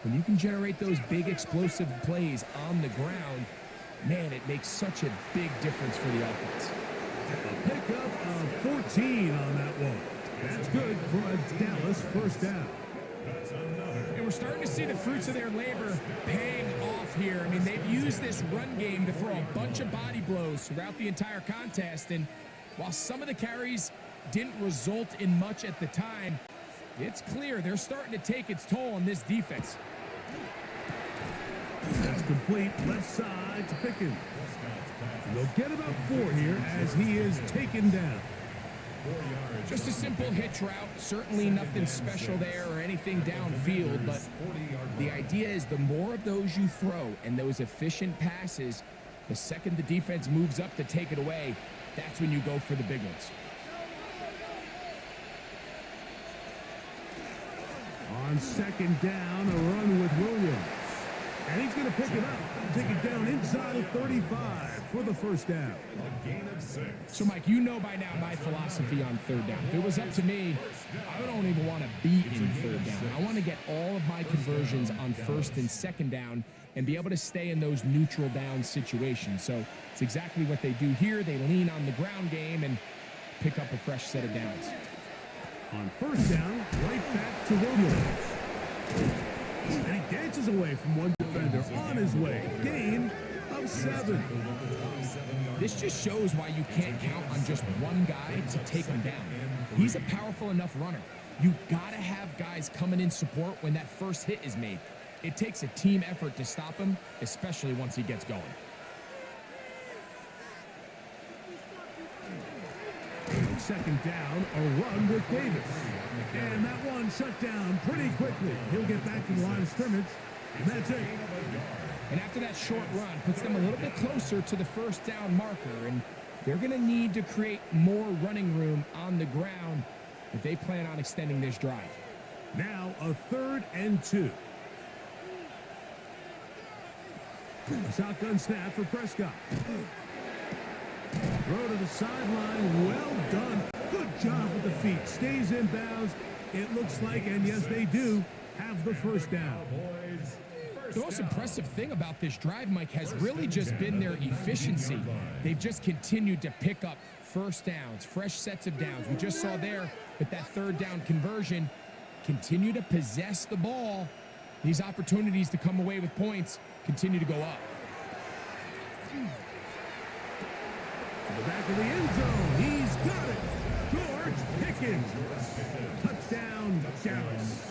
when you can generate those big explosive plays on the ground, man, it makes such a big difference for the offense. A pickup of 14 on that one. That's good for a Dallas 1st down. And we're starting to see the fruits of their labor paying off here. I mean, they've used this run game to throw a bunch of body blows throughout the entire contest. And while some of the carries didn't result in much at the time, it's clear they're starting to take its toll on this defense. That's complete left side to Pickens. And they'll get about 4 here as he is taken down. Just a simple hitch route. Certainly nothing special there or anything downfield, but the idea is the more of those you throw and those efficient passes, the second the defense moves up to take it away, that's when you go for the big ones. On 2nd down, a run with Williams. And he's going to pick it up and take it down inside of 35 for the 1st down. A gain of 6. So, Mike, you know by now my philosophy on 3rd down. If it was up to me, I don't even want to be in 3rd down. I want to get all of my conversions on 1st and 2nd down and be able to stay in those neutral down situations. So it's exactly what they do here. They lean on the ground game and pick up a fresh set of downs. On 1st down, right back to Williams. And he dances away from one defender on his way. Gain of 7. This just shows why you can't count on just one guy to take him down. He's a powerful enough runner. You gotta have guys coming in support when that first hit is made. It takes a team effort to stop him, especially once he gets going. 2nd down, a run with Davis. And that one shut down pretty quickly. He'll get back to the line of scrimmage, and that's it. And after that short run, puts them a little bit closer to the 1st down marker, and they're going to need to create more running room on the ground if they plan on extending this drive. Now a 3rd and 2. Shotgun snap for Prescott. Throw to the sideline. Well done. Good job with the feet. Stays in bounds. It looks like, and yes, they do, have the 1st down. The most impressive thing about this drive, Mike, has really just been their efficiency. They've just continued to pick up 1st downs, fresh sets of downs. We just saw there with that 3rd down conversion, continue to possess the ball. These opportunities to come away with points continue to go up. To the back of the end zone. He's got it. George Pickens. Touchdown, Dallas.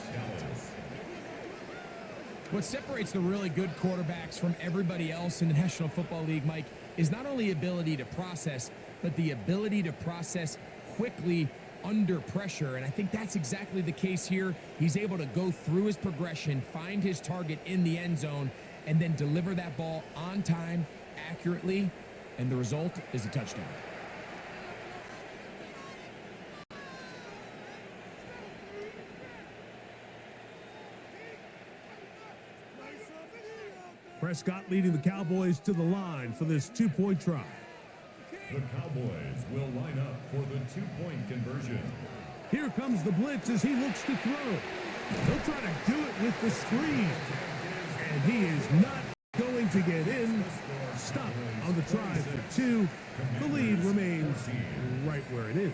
What separates the really good quarterbacks from everybody else in the National Football League, Mike, is not only ability to process, but the ability to process quickly under pressure. And I think that's exactly the case here. He's able to go through his progression, find his target in the end zone, and then deliver that ball on time, accurately, and the result is a touchdown. Prescott leading the Cowboys to the line for this two-point try. The Cowboys will line up for the two-point conversion. Here comes the blitz as he looks to throw. He'll try to do it with the screen. And he is not going to get in. Stop on the try for two. The lead remains right where it is.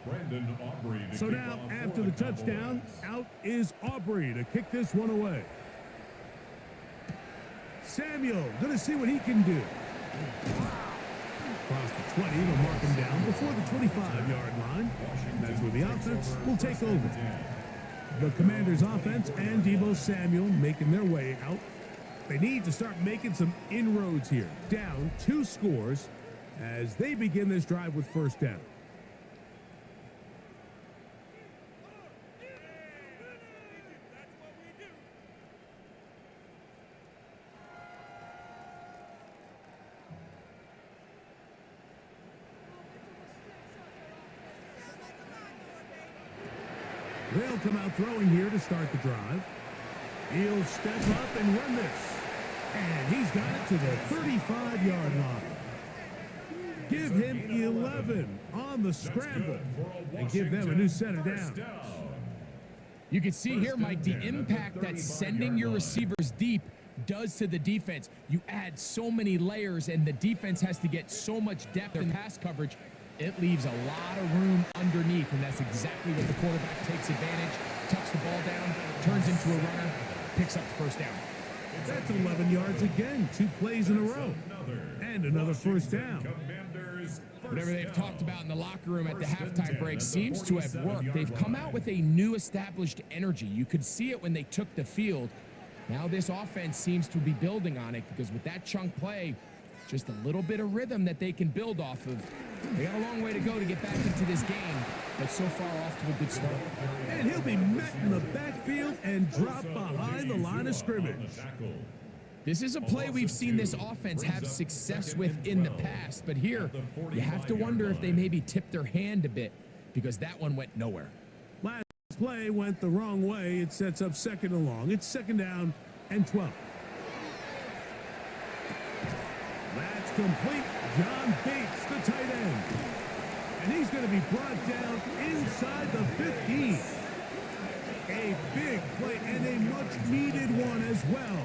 Brandon Aubrey to So kick now, off after for the Cowboys. touchdown, out is Aubrey to kick this one away. Samuel going to see what he can do. Across the 20 to mark him down before the 25-yard line. That's where the offense will take over. The Commanders' offense and Deebo Samuel making their way out. They need to start making some inroads here. Down 2 scores as they begin this drive with first down. They'll come out throwing here to start the drive. He'll step up and run this. And he's got it to the 35-yard line. Give him 11 on the scramble and give them a new set of downs. You can see here, Mike, the impact that sending your receivers deep does to the defense. You add so many layers, and the defense has to get so much depth in pass coverage. It leaves a lot of room underneath, and that's exactly what the quarterback takes advantage, tucks the ball down, turns into a runner, picks up the first down. That's 11 yards again, 2 plays in a row, and another first down. Whatever they've talked about in the locker room at the halftime break seems to have worked. They've come out with a new established energy. You could see it when they took the field. Now this offense seems to be building on it because with that chunk play, just a little bit of rhythm that they can build off of. They got a long way to go to get back into this game, but so far off to a good start. And he'll be met in the backfield and drop behind the line of scrimmage. This is a play we've seen this offense have success with in the past, but here you have to wonder if they maybe tipped their hand a bit because that one went nowhere. Last play went the wrong way. It sets up second and long. It's second down and 12. That's complete. John Bates, the tight end. And he's going to be brought down inside the 15. A big play and a much-needed one as well.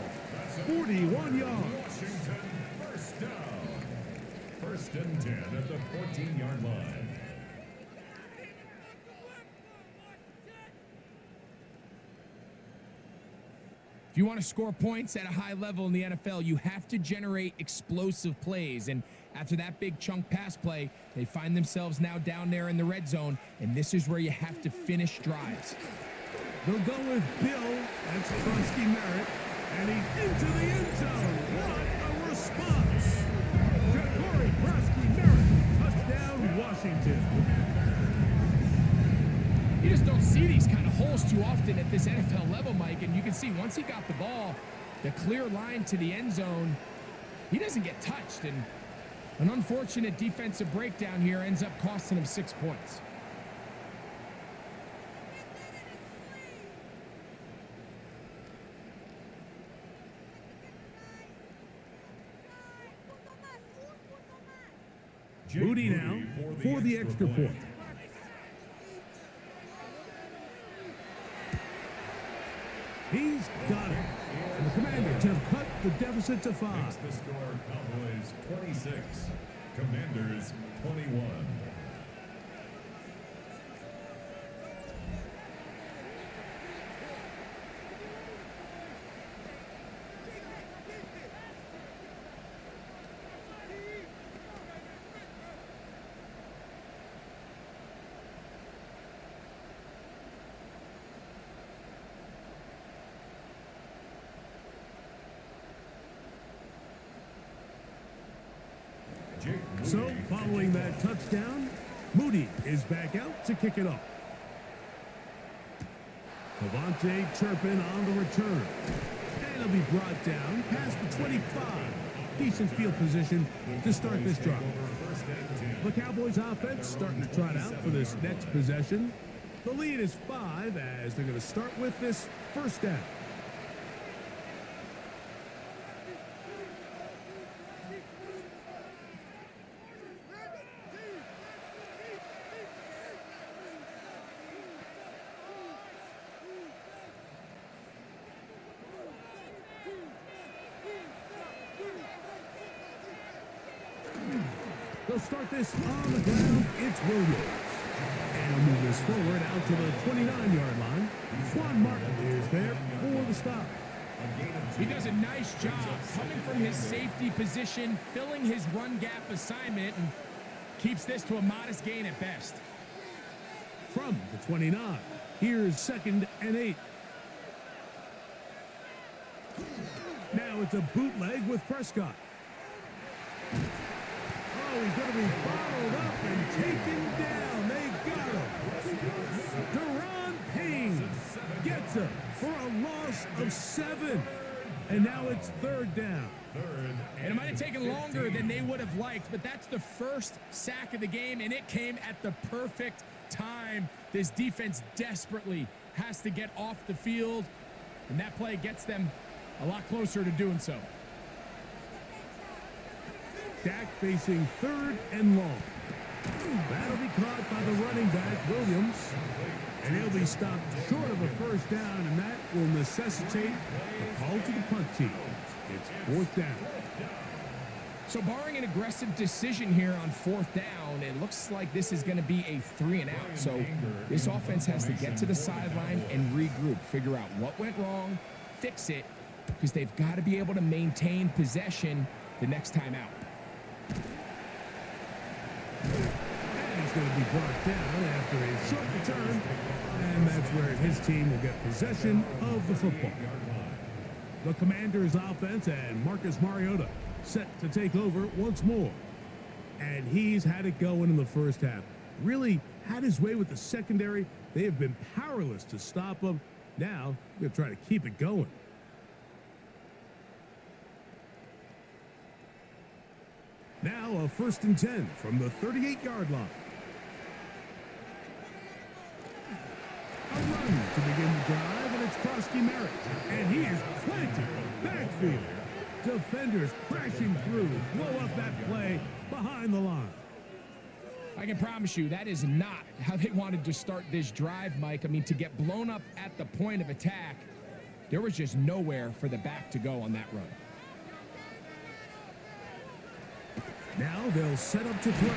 41 yards. Washington, first down. First and 10 at the 14-yard line. If you want to score points at a high level in the NFL, you have to generate explosive plays. And after that big chunk pass play, they find themselves now down there in the red zone, and this is where you have to finish drives. They'll go with Bill. That's Krusty Merritt. And he's into the end zone. What a response. Ja'Cory Krusty Merritt. Touchdown, Washington. You just don't see these kind of holes too often at this NFL level, Mike. And you can see once he got the ball, the clear line to the end zone, he doesn't get touched. And an unfortunate defensive breakdown here ends up costing him 6 points. Moody now for the extra point. He's got it. And the Commanders have cut the deficit to 5. Makes the score Cowboys 26, Commanders 21. Jake Moody. So, following that touchdown, Moody is back out to kick it off. Cavante Turpin on the return. And he'll be brought down past the 25. Decent field position to start this drive. The Cowboys offense starting to trot out for this next possession. The lead is 5 as they're going to start with this first down. They'll start this on the ground. It's Williams. And he'll move this forward out to the 29-yard line. Juan Martin is there for the stop. He does a nice job coming from his safety position, filling his run gap assignment, and keeps this to a modest gain at best. From the 29, here's 2nd and 8. Now it's a bootleg with Prescott. Oh, he's going to be bottled up and taken down. They got him. Deron Payne gets him for a loss of 7. And now it's 3rd down. And it might have taken longer than they would have liked, but that's the first sack of the game, and it came at the perfect time. This defense desperately has to get off the field, and that play gets them a lot closer to doing so. Dak facing 3rd and long. That'll be caught by the running back, Williams. And he'll be stopped short of a first down, and that will necessitate a call to the punt team. It's 4th down. So barring an aggressive decision here on 4th down, it looks like this is going to be a 3 and out. So this offense has to get to the sideline and regroup, figure out what went wrong, fix it, because they've got to be able to maintain possession the next time out. And he's going to be brought down after a short return, and that's where his team will get possession of the football. The Commanders' offense and Marcus Mariota set to take over once more. And he's had it going in the first half. Really had his way with the secondary. They have been powerless to stop him. Now, they're trying to keep it going. Now a 1st and 10 from the 38-yard line. A run to begin the drive, and it's Krosky Merritt. And he is planted backfield. Defenders crashing through, blow up that play behind the line. I can promise you that is not how they wanted to start this drive, Mike. I mean, to get blown up at the point of attack, there was just nowhere for the back to go on that run. Now they'll set up to throw.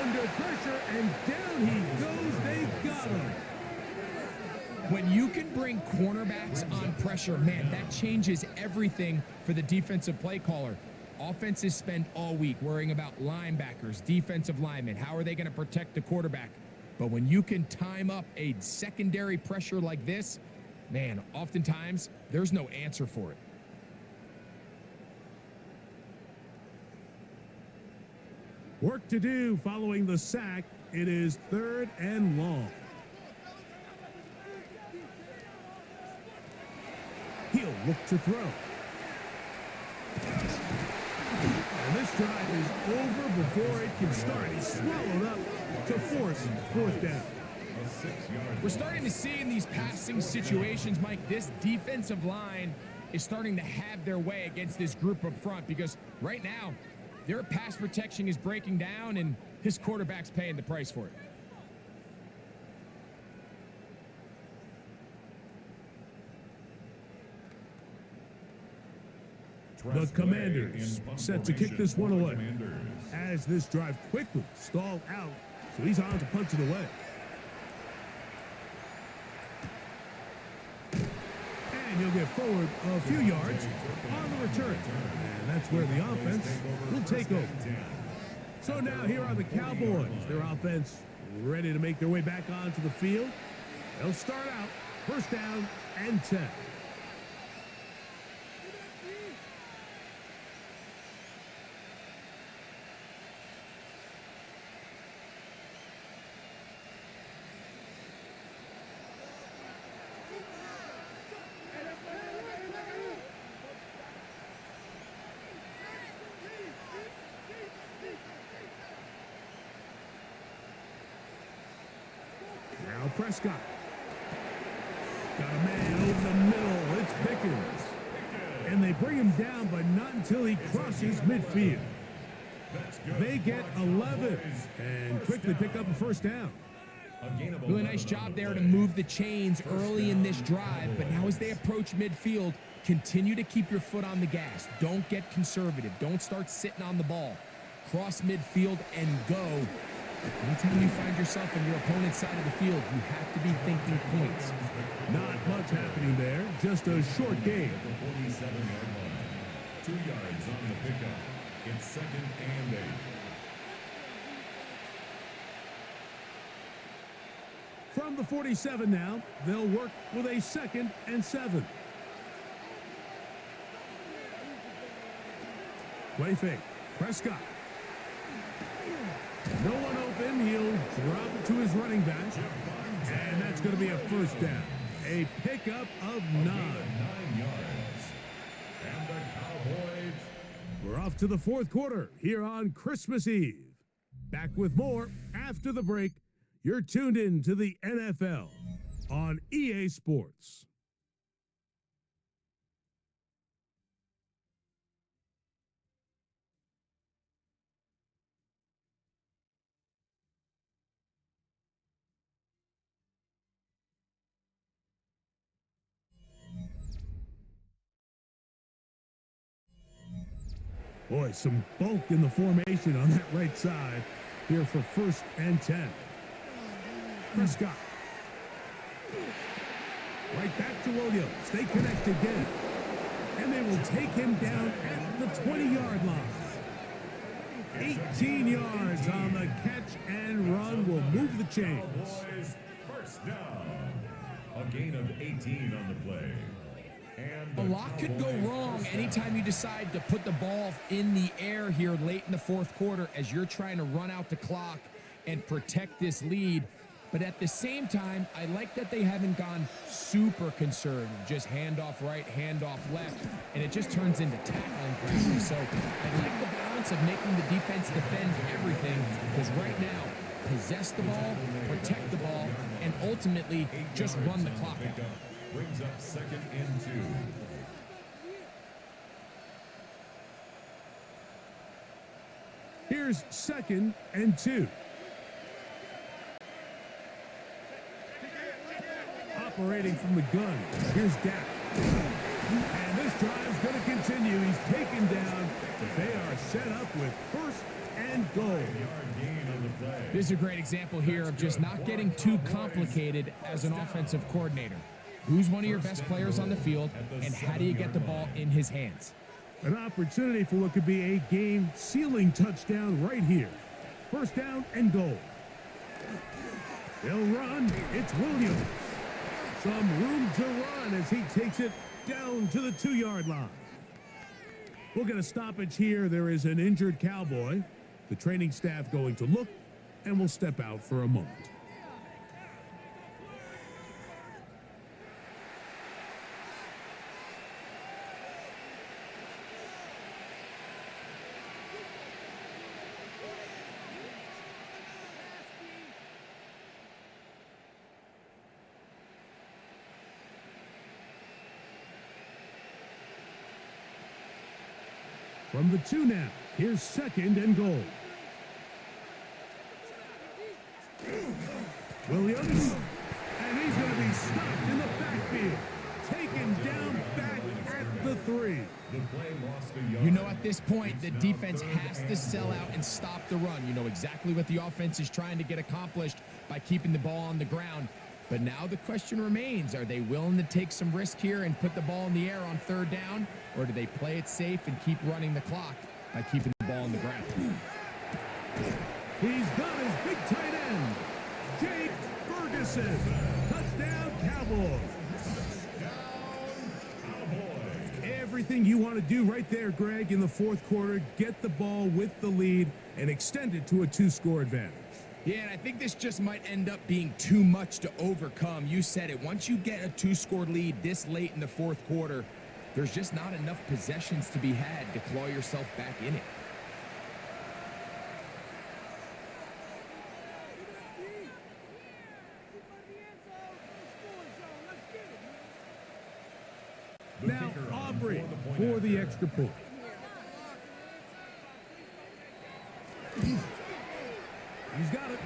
Under pressure, and down he goes. They got him. When you can bring cornerbacks on pressure, man, that changes everything for the defensive play caller. Offenses spend all week worrying about linebackers, defensive linemen. How are they going to protect the quarterback? But when you can time up a secondary pressure like this, man, oftentimes there's no answer for it. Work to do following the sack. It is 3rd and long. He'll look to throw. And this drive is over before it can start. He's swallowed up to force 4th down. We're starting to see in these passing situations, Mike, this defensive line is starting to have their way against this group up front, because right now their pass protection is breaking down and his quarterback's paying the price for it. The Commanders set to kick this one away as this drive quickly stalled out, so he's on to punch it away. And he'll get forward a few yards on the return. And that's where the offense will take over. So now here are the Cowboys. Their offense ready to make their way back onto the field. They'll start out 1st down and 10. Prescott. Got a man over the middle. It's Pickens. And they bring him down, but not until he crosses midfield. They get 11 and quickly pick up a first down. Really nice job there to move the chains early in this drive, but now as they approach midfield, continue to keep your foot on the gas. Don't get conservative. Don't start sitting on the ball. Cross midfield and go. Anytime you find yourself on your opponent's side of the field, you have to be thinking points. Not much happening there, just a short game. 47-yard line. 2 yards on the pickup. It's 2nd and 8. From the 47 now, they'll work with a 2nd and 7. Play fake. Prescott. No one open. He'll drop it to his running back. And that's going to be a first down. A pickup of 9. 9 yards. And the Cowboys. We're off to the fourth quarter here on Christmas Eve. Back with more after the break. You're tuned in to the NFL on EA Sports. Boy, some bulk in the formation on that right side here for 1st and 10. Prescott. Right back to Williams. They connect again. And they will take him down at the 20-yard line. 18 yards on the catch and run will move the chains. Cowboys first down. A gain of 18 on the play. And A lot could go wrong anytime you decide to put the ball in the air here late in the fourth quarter as you're trying to run out the clock and protect this lead. But at the same time, I like that they haven't gone super conservative, just handoff right, handoff left, and it just turns into tackling pressure. So I like the balance of making the defense defend everything, because right now, possess the ball, protect the ball, and ultimately just run the clock out. brings up 2nd and 2. Here's 2nd and 2. Operating from the gun. Here's Dak. And this drive's going to continue. He's taken down, but they are set up with 1st and goal. This is a great example here of just not getting too complicated as an offensive coordinator. Who's one of your best players on the field, and how do you get the ball in his hands? An opportunity for what could be a game-sealing touchdown right here. 1st down and goal. They'll run. It's Williams. Some room to run as he takes it down to the 2-yard line. We'll get a stoppage here. There is an injured Cowboy. The training staff going to look, and we'll step out for a moment. From the 2 now, here's 2nd and goal. Williams, and he's going to be stopped in the backfield. Taken down back at the 3. You know, at this point, the defense has to sell out and stop the run. You know exactly what the offense is trying to get accomplished by keeping the ball on the ground. But now the question remains, are they willing to take some risk here and put the ball in the air on 3rd down? Or do they play it safe and keep running the clock by keeping the ball on the ground? He's got his big tight end, Jake Ferguson. Touchdown, Cowboys. Everything you want to do right there, Greg, in the 4th quarter, get the ball with the lead and extend it to a 2-score advantage. Yeah, and I think this just might end up being too much to overcome. You said it. Once you get a 2-score lead this late in the 4th quarter, there's just not enough possessions to be had to claw yourself back in it. for the extra point. He's got it.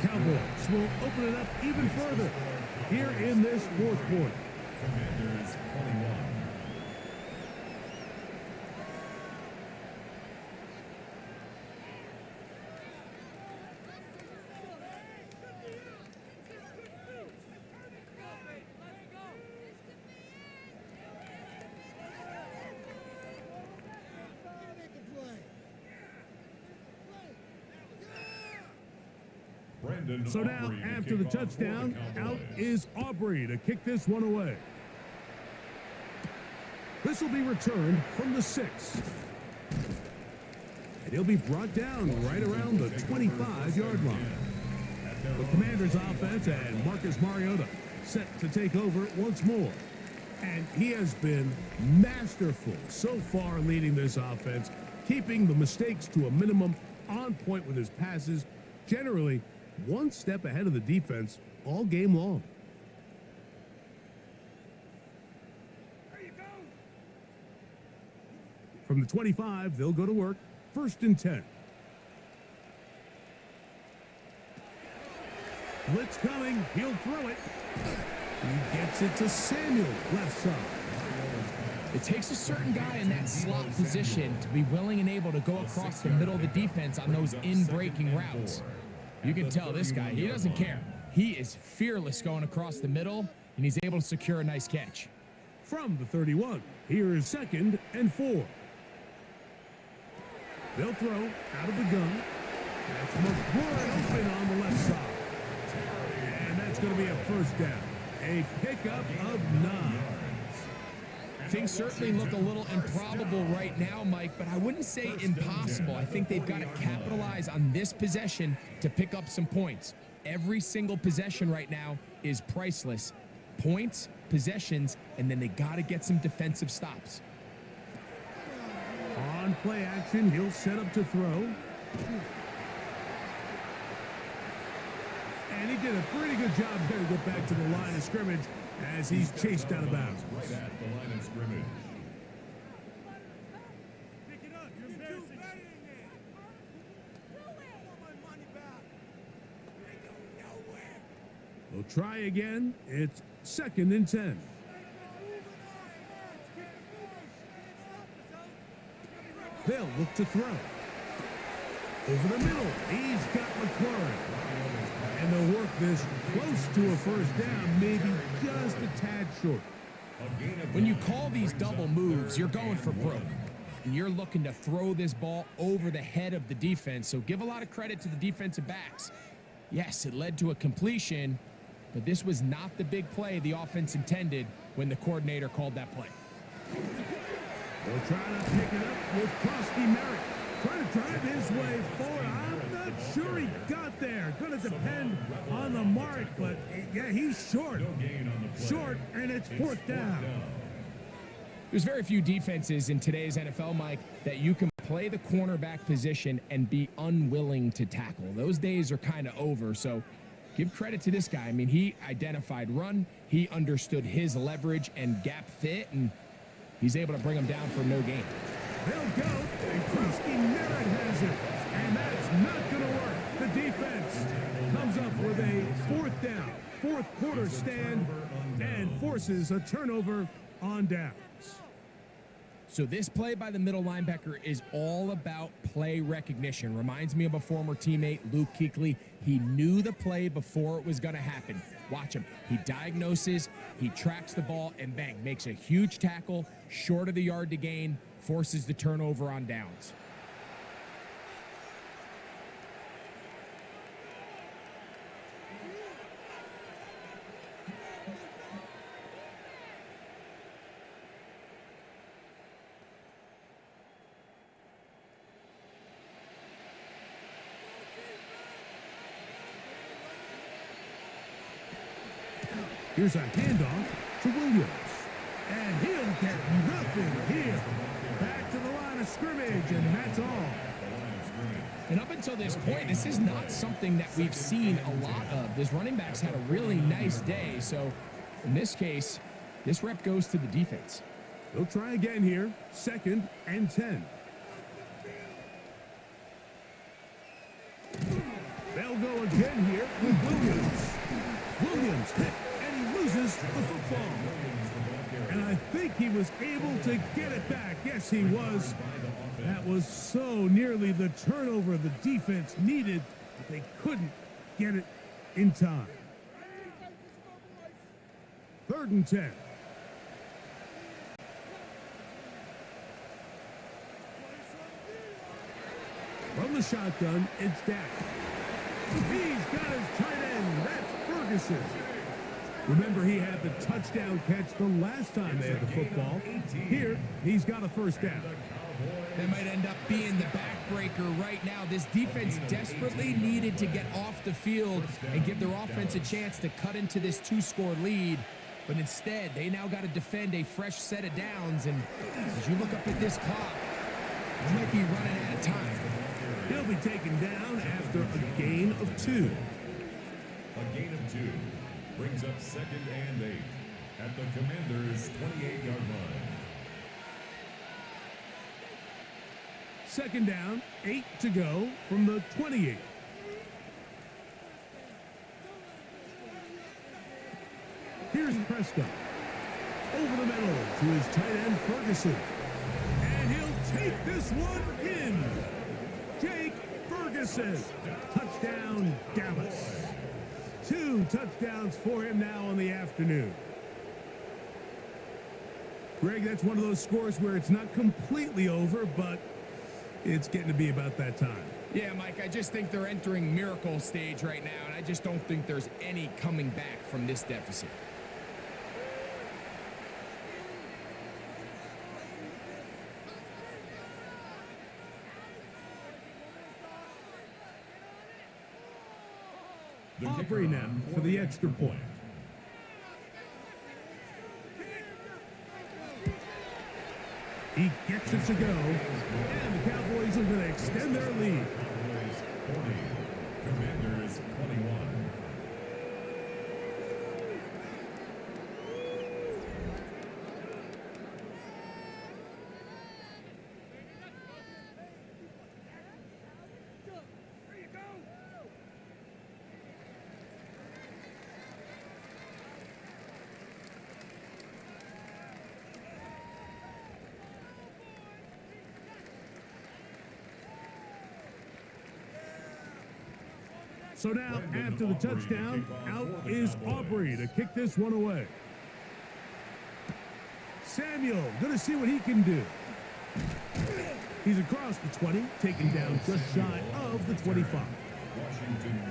Cowboys will open it up even further here in this fourth quarter. Commanders 21. So now, after the touchdown, out is Aubrey to kick this one away. This will be returned from the 6. And he'll be brought down right around the 25-yard line. The Commanders' offense and Marcus Mariota set to take over once more. And he has been masterful so far leading this offense, keeping the mistakes to a minimum, on point with his passes, generally one step ahead of the defense all game long. There you go. From the 25, they'll go to work. 1st and 10. Blitz coming. He'll throw it. He gets it to Samuel, left side. It takes a certain guy in that slot position to be willing and able to go across the middle of the defense on those in-breaking routes. You can tell this guy, he doesn't care. He is fearless going across the middle, and he's able to secure a nice catch. From the 31, here is 2nd and 4. They'll throw out of the gun. That's McBroy open on the left side. And that's going to be a 1st down. A pickup of 9. Things certainly look a little improbable right now, Mike, but I wouldn't say impossible. I think they've got to capitalize on this possession to pick up some points. Every single possession right now is priceless. Points, possessions, and then they got to get some defensive stops. On play action, he'll set up to throw. And he did a pretty good job there to get back to the line of scrimmage as he's chased out of bounds. Right at the line of scrimmage. Pick it up. You're embarrassing. They'll try again. It's 2nd and 10. They'll look to throw. Over the middle, he's got McLaurin. And they'll work this close to a 1st down, maybe just a tad short. When you call these double moves, you're going for broke. And you're looking to throw this ball over the head of the defense, so give a lot of credit to the defensive backs. Yes, it led to a completion, but this was not the big play the offense intended when the coordinator called that play. They'll try to pick it up with Krusty Merritt. Trying to drive his way forward. I'm not sure he got there. Going to depend on the mark, but yeah, he's short. Short, and it's 4th down. There's very few defenses in today's NFL, Mike, that you can play the cornerback position and be unwilling to tackle. Those days are kind of over, so give credit to this guy. I mean, he identified run, he understood his leverage and gap fit, and he's able to bring him down for no gain. They'll go, and Krusty Merritt has it, and that's not going to work. The defense comes up with a 4th down, 4th quarter stand, and forces a turnover on downs. So this play by the middle linebacker is all about play recognition. Reminds me of a former teammate, Luke Kuechly. He knew the play before it was going to happen. Watch him. He diagnoses, he tracks the ball, and bang, makes a huge tackle, short of the yard to gain, forces the turnover on downs. Here's a handoff to Williams. And he'll get nothing here. Back to the line of scrimmage, and that's all. And up until this point, this is not something that we've seen a lot of. This running back's had a really nice day. So in this case, this rep goes to the defense. They'll try again here. 2nd and 10. They'll go again here with Williams. Williams hit, and he loses the football. And I think he was able to get it back. Yes, he was. That was so nearly the turnover the defense needed, but they couldn't get it in time. 3rd and 10. From the shotgun, it's Dak. He's got his tight end. That's Ferguson. Remember, he had the touchdown catch the last time they had the football. Here, he's got a first down. That might end up being the backbreaker right now. This defense desperately needed to get off the field and give their offense a chance to cut into this 2-score lead. But instead, they now got to defend a fresh set of downs. And as you look up at this clock, they might be running out of time. He'll be taken down after a gain of 2. A gain of 2 brings up 2nd and 8 at the Commanders' 28-yard line. 2nd down, 8 to go from the 28. Here's Prescott. Over the middle to his tight end, Ferguson. And he'll take this one in. Jake Ferguson. Touchdown, Dallas. 2 touchdowns for him now on the afternoon. Greg, that's one of those scores where it's not completely over, but it's getting to be about that time. Yeah, Mike, I just think they're entering miracle stage right now, and I just don't think there's any coming back from this deficit. Aubrey now for the extra point. He gets it to go, and the Cowboys are going to extend their lead. Cowboys 40, Commanders 21. So now, after the touchdown, out is Aubrey to kick this one away. Samuel, going to see what he can do. He's across the 20, taken down just shy of the 25.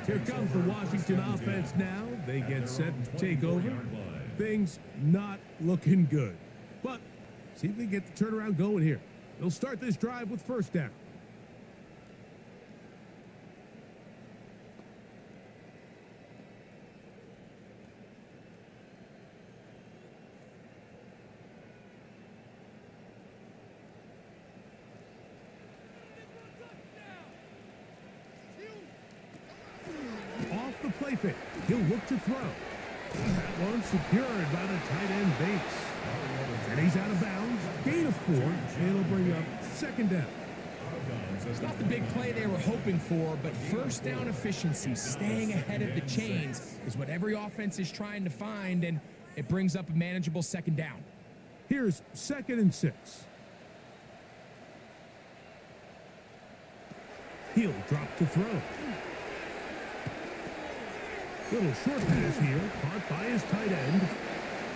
Here comes the Washington offense now. They get set to take over. Things not looking good. But see if they get the turnaround going here. They'll start this drive with 1st down. Play fake. He'll look to throw. That one secured by the tight end Bates. And he's out of bounds. Gain of 4. And it'll bring up 2nd down. It's not the big play they were hoping for, but 1st down efficiency, staying ahead of the chains, is what every offense is trying to find, and it brings up a manageable 2nd down. Here's 2nd and 6. He'll drop to throw. Little short pass here, caught by his tight end.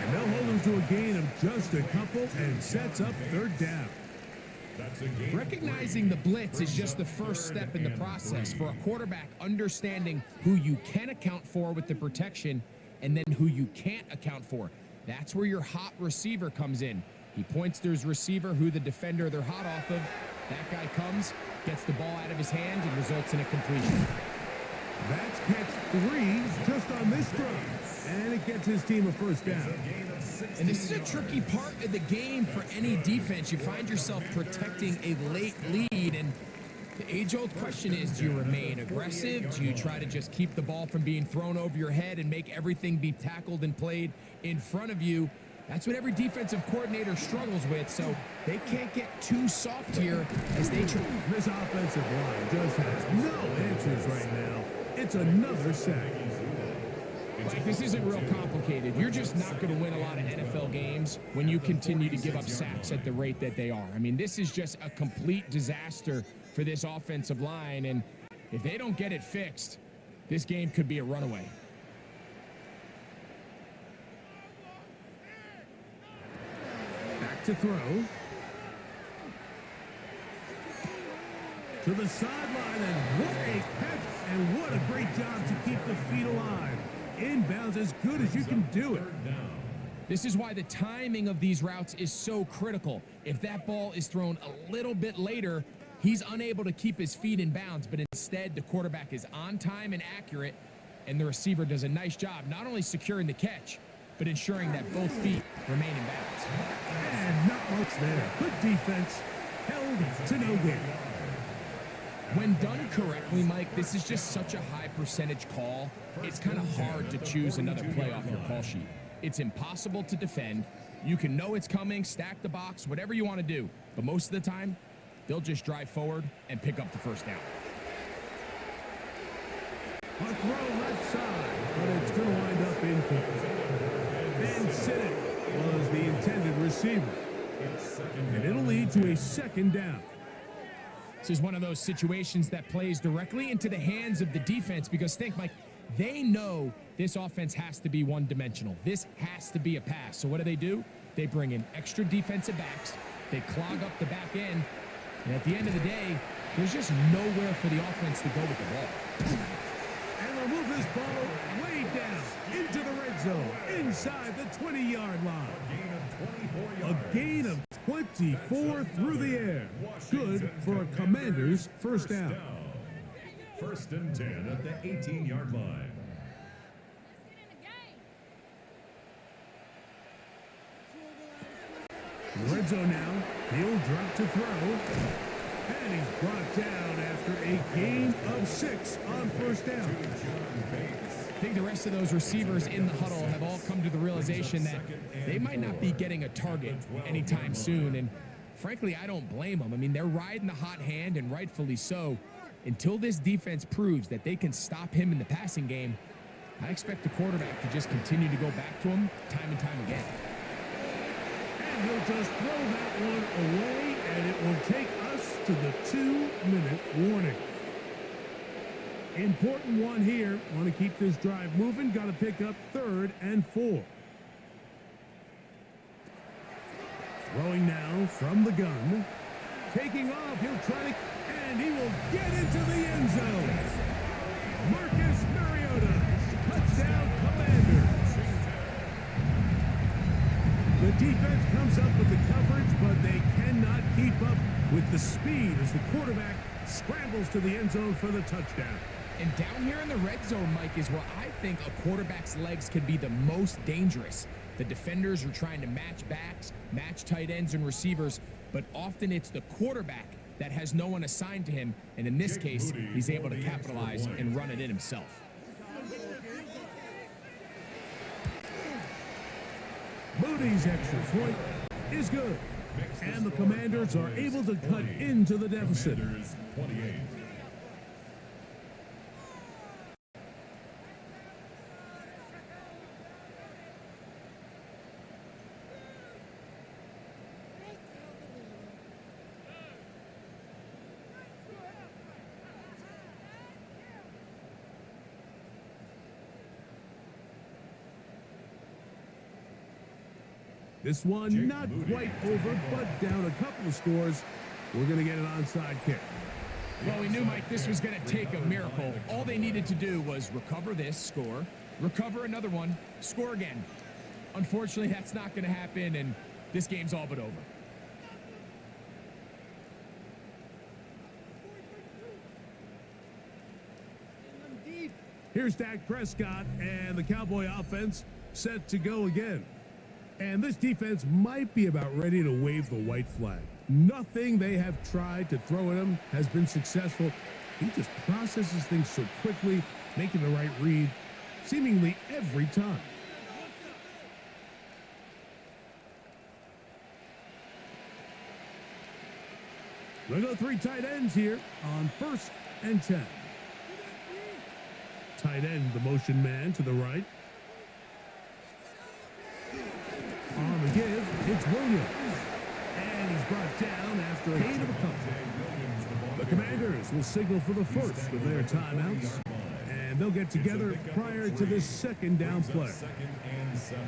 And they'll hold him to a gain of just a couple and sets up 3rd down. Recognizing the blitz is just the first step in the process for a quarterback, understanding who you can account for with the protection and then who you can't account for. That's where your hot receiver comes in. He points to his receiver, who the defender they're hot off of. That guy comes, gets the ball out of his hand, and results in a completion. That's catch 3 just on this drive. And it gets his team a 1st down. And this is a tricky part of the game for any defense. You find yourself protecting a late lead, and the age-old question is, do you remain aggressive? Do you try to just keep the ball from being thrown over your head and make everything be tackled and played in front of you? That's what every defensive coordinator struggles with, so they can't get too soft here as they try. This offensive line just has no answers right now. It's another sack. Like, this isn't real complicated. You're just not going to win a lot of NFL games when you continue to give up sacks at the rate that they are. I mean, this is just a complete disaster for this offensive line, and if they don't get it fixed, this game could be a runaway. Back to throw. To the sideline, and what a catch, and what a great job to keep the feet alive. Inbounds as good as you can do it. This is why the timing of these routes is so critical. If that ball is thrown a little bit later, he's unable to keep his feet in bounds, but instead the quarterback is on time and accurate, and the receiver does a nice job not only securing the catch, but ensuring that both feet remain in bounds. And not much there. Good defense. Held to no gain. When done correctly, Mike, this is just such a high percentage call. It's kind of hard to choose another play off your call sheet. It's impossible to defend. You can know it's coming, stack the box, whatever you want to do. But most of the time, they'll just drive forward and pick up the first down. A throw left side, but it's going to wind up incomplete. Ben Sinnott was the intended receiver. And it'll lead to a second down. This is one of those situations that plays directly into the hands of the defense because think, Mike, they know this offense has to be one-dimensional. This has to be a pass. So what do? They bring in extra defensive backs. They clog up the back end. And at the end of the day, there's just nowhere for the offense to go with the ball. And they'll move this ball way down into the red zone, inside the 20-yard line. A gain of 24 through the air. Good for a Commander's first down. First and 10 at the 18-yard line. Red zone now. He'll drop to throw. And he's brought down after a gain of 6 on first down. I think the rest of those receivers in the huddle have all come to the realization that they might not be getting a target anytime soon. And frankly, I don't blame them. I mean, they're riding the hot hand, and rightfully so. Until this defense proves that they can stop him in the passing game, I expect the quarterback to just continue to go back to him time and time again. And he'll just throw that one away, and it will take us to the 2-minute warning. Important one here. Want to keep this drive moving. Got to pick up 3rd and 4. Throwing now from the gun. Taking off. He'll try to... And he will get into the end zone. Marcus Mariota. Touchdown, Commanders. The defense comes up with the coverage, but they cannot keep up with the speed as the quarterback scrambles to the end zone for the touchdown. And down here in the red zone, Mike, is where I think a quarterback's legs can be the most dangerous. The defenders are trying to match backs, match tight ends and receivers, but often it's the quarterback that has no one assigned to him, and in this case, he's able to capitalize and run it in himself. Moody's extra point is good, and the Commanders are able to cut into the deficit. 28. This one not quite over, but down a couple of scores. We're going to get an onside kick. Well, we knew, Mike, this was going to take a miracle. All they needed to do was recover this, score, recover another one, score again. Unfortunately, that's not going to happen, and this game's all but over. Here's Dak Prescott, and the Cowboy offense set to go again. And this defense might be about ready to wave the white flag. Nothing they have tried to throw at him has been successful. He just processes things so quickly, making the right read seemingly every time. They'll go 3 tight ends here on 1st and 10. Tight end, the motion man to the right. On the give, it's Williams. And he's brought down after a gain of a couple. The Commanders will signal for the first of their timeouts. And they'll get together prior to this 2nd down play. 2nd and 7.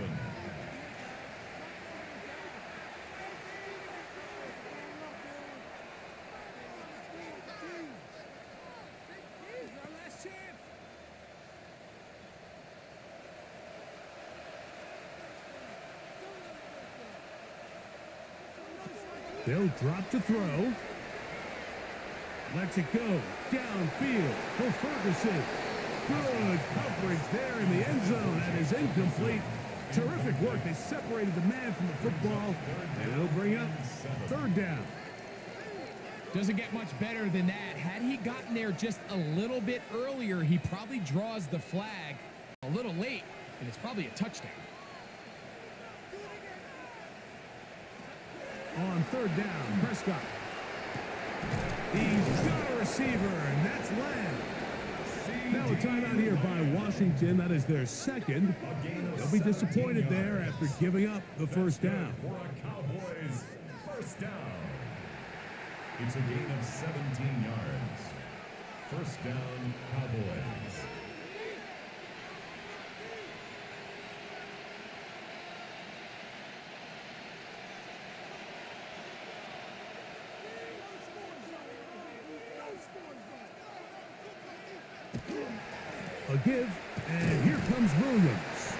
They'll drop to throw. Lets it go downfield for Ferguson. Good coverage there in the end zone. That is incomplete. Terrific work. They separated the man from the football, and it'll bring up 3rd down. Doesn't get much better than that. Had he gotten there just a little bit earlier, he probably draws the flag a little late, and it's probably a touchdown. On 3rd down, Prescott. He's got a receiver, and that's Lamb. Now a timeout here by Washington. That is their 2nd. They'll be disappointed there after giving up the 1st down. For a Cowboys 1st down. It's a gain of 17 yards. 1st down, Cowboys. A give, and here comes Williams.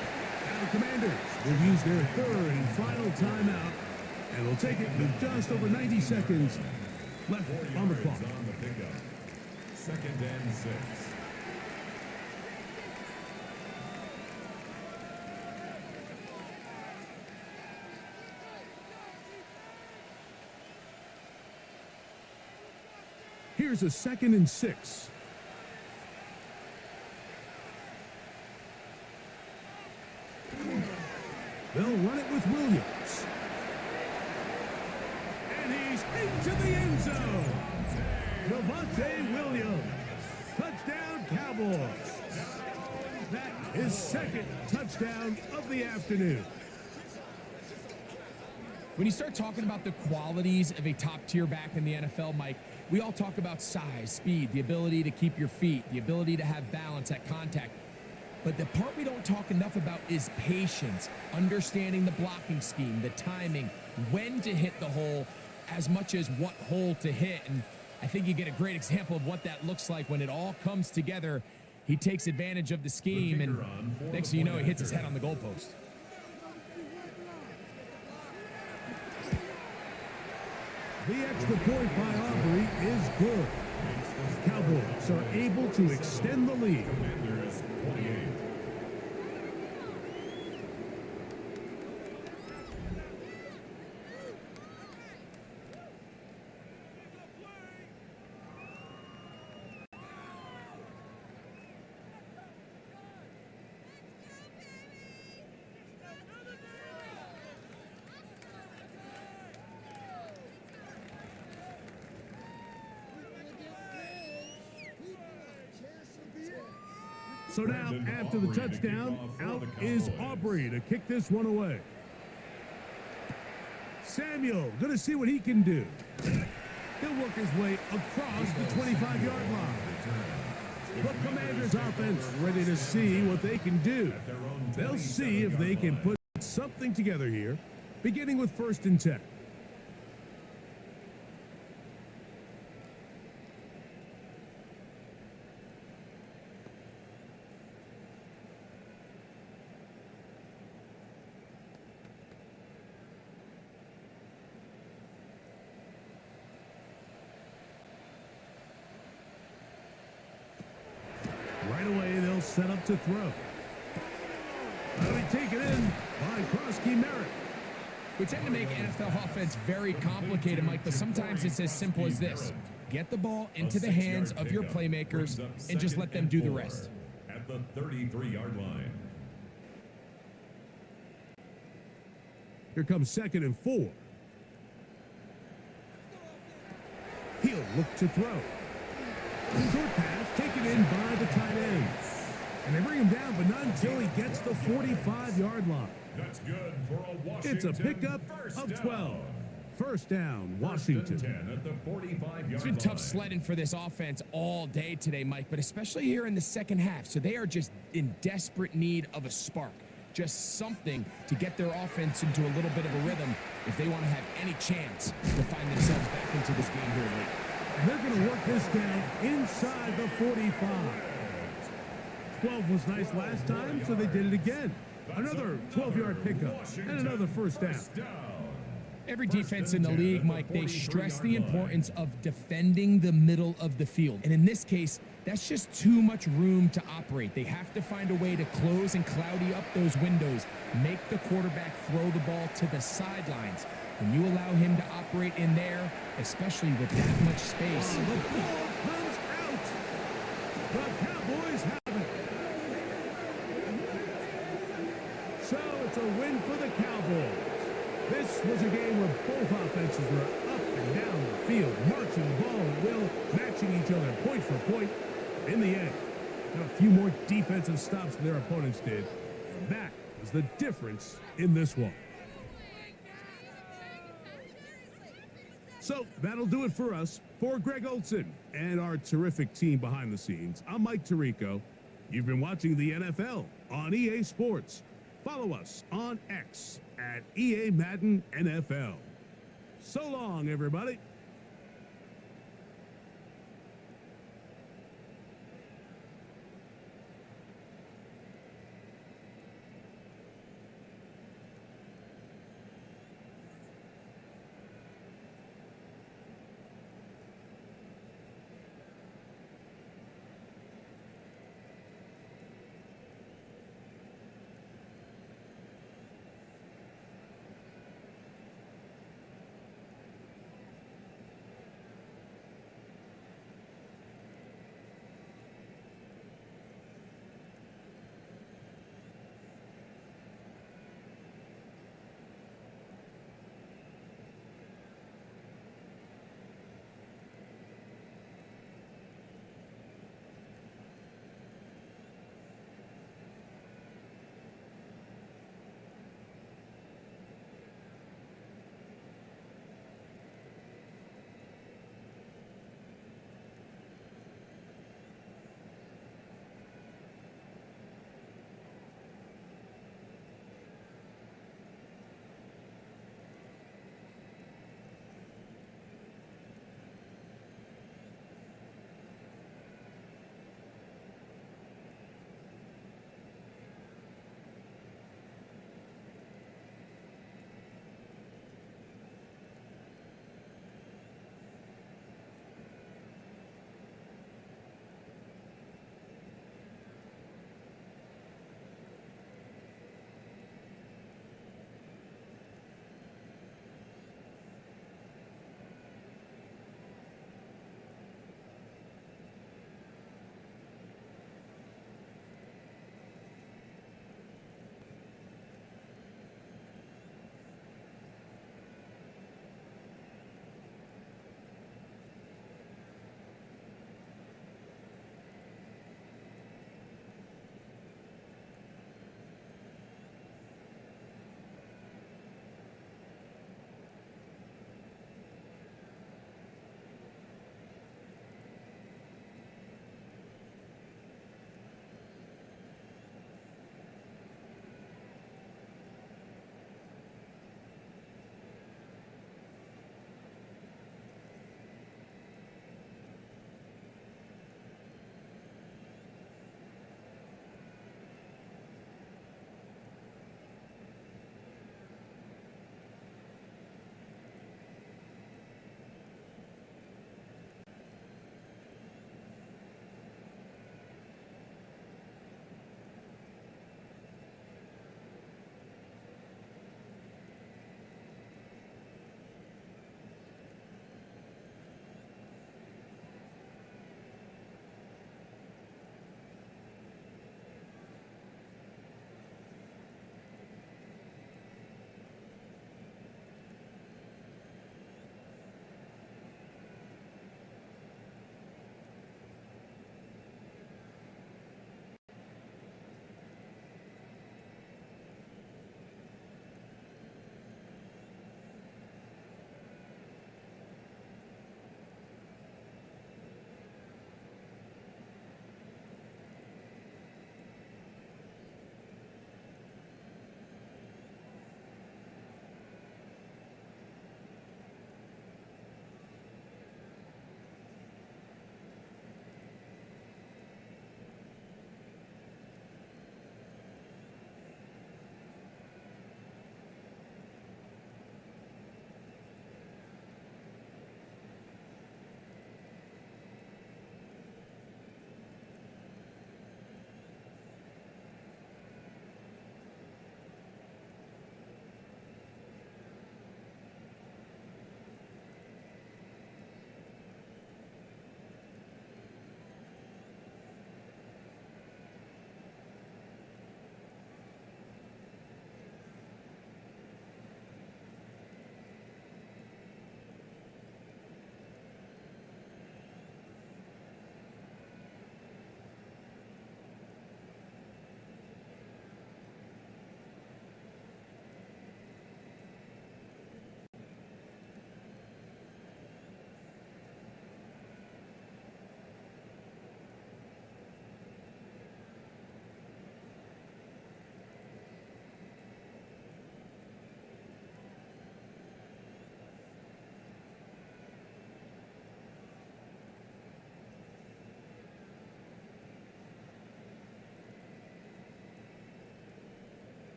Now the Commanders will use their 3rd and final timeout, and will take it with just over 90 seconds left 4 on the clock. yards on the pickup. 2nd and 6. Here's a 2nd and 6. They'll run it with Williams. And he's into the end zone. Javonte Williams. Touchdown, Cowboys. That is 2nd touchdown of the afternoon. When you start talking about the qualities of a top-tier back in the NFL, Mike, we all talk about size, speed, the ability to keep your feet, the ability to have balance at contact. But the part we don't talk enough about is patience, understanding the blocking scheme, the timing, when to hit the hole, as much as what hole to hit. And I think you get a great example of what that looks like when it all comes together. He takes advantage of the scheme, and next thing you know, he hits his head on the goalpost. The extra point by Aubrey is good. Cowboys are able to extend the lead. Commanders 28. So now, after the touchdown, out is Aubrey to kick this one away. Samuel, going to see what he can do. He'll work his way across the 25-yard line. The Commanders' offense ready to see what they can do. They'll see if they can put something together here, beginning with 1st and 10. Right away, they'll set up to throw. That'll be taken in by Krosky Merritt. We tend to make NFL offense very complicated, Mike, but sometimes it's as simple as this. Get the ball into the hands of your playmakers and just let them do the rest. At the 33-yard line. Here comes 2nd and 4. He'll look to throw. Short pass taken in by the tight end. And they bring him down, but not until he gets the 45-yard line. That's good for a Washington. It's a pickup of 12. First down, Washington. 10 at the 45-yard It's been tough sledding for this offense all day today, Mike, but especially here in the second half. So they are just in desperate need of a spark, just something to get their offense into a little bit of a rhythm if they want to have any chance to find themselves back into this game here late. And they're going to work this down inside the 45. 12 was nice last time, so they did it again. Another 12-yard pickup and another first down. Every defense in the league, Mike, they stress the importance of defending the middle of the field. And in this case, that's just too much room to operate. They have to find a way to close and cloudy up those windows, make the quarterback throw the ball to the sidelines. When you allow him to operate in there, especially with that much space. The ball comes out. The Cowboys have it. So it's a win for the Cowboys. This was a game where both offenses were up and down the field, marching the ball at will, matching each other point for point. In the end, got a few more defensive stops than their opponents did. And that was the difference in this one. So that'll do it for us. For Greg Olson and our terrific team behind the scenes, I'm Mike Tirico. You've been watching the NFL on EA Sports. Follow us on X at EA Madden NFL. So long, everybody.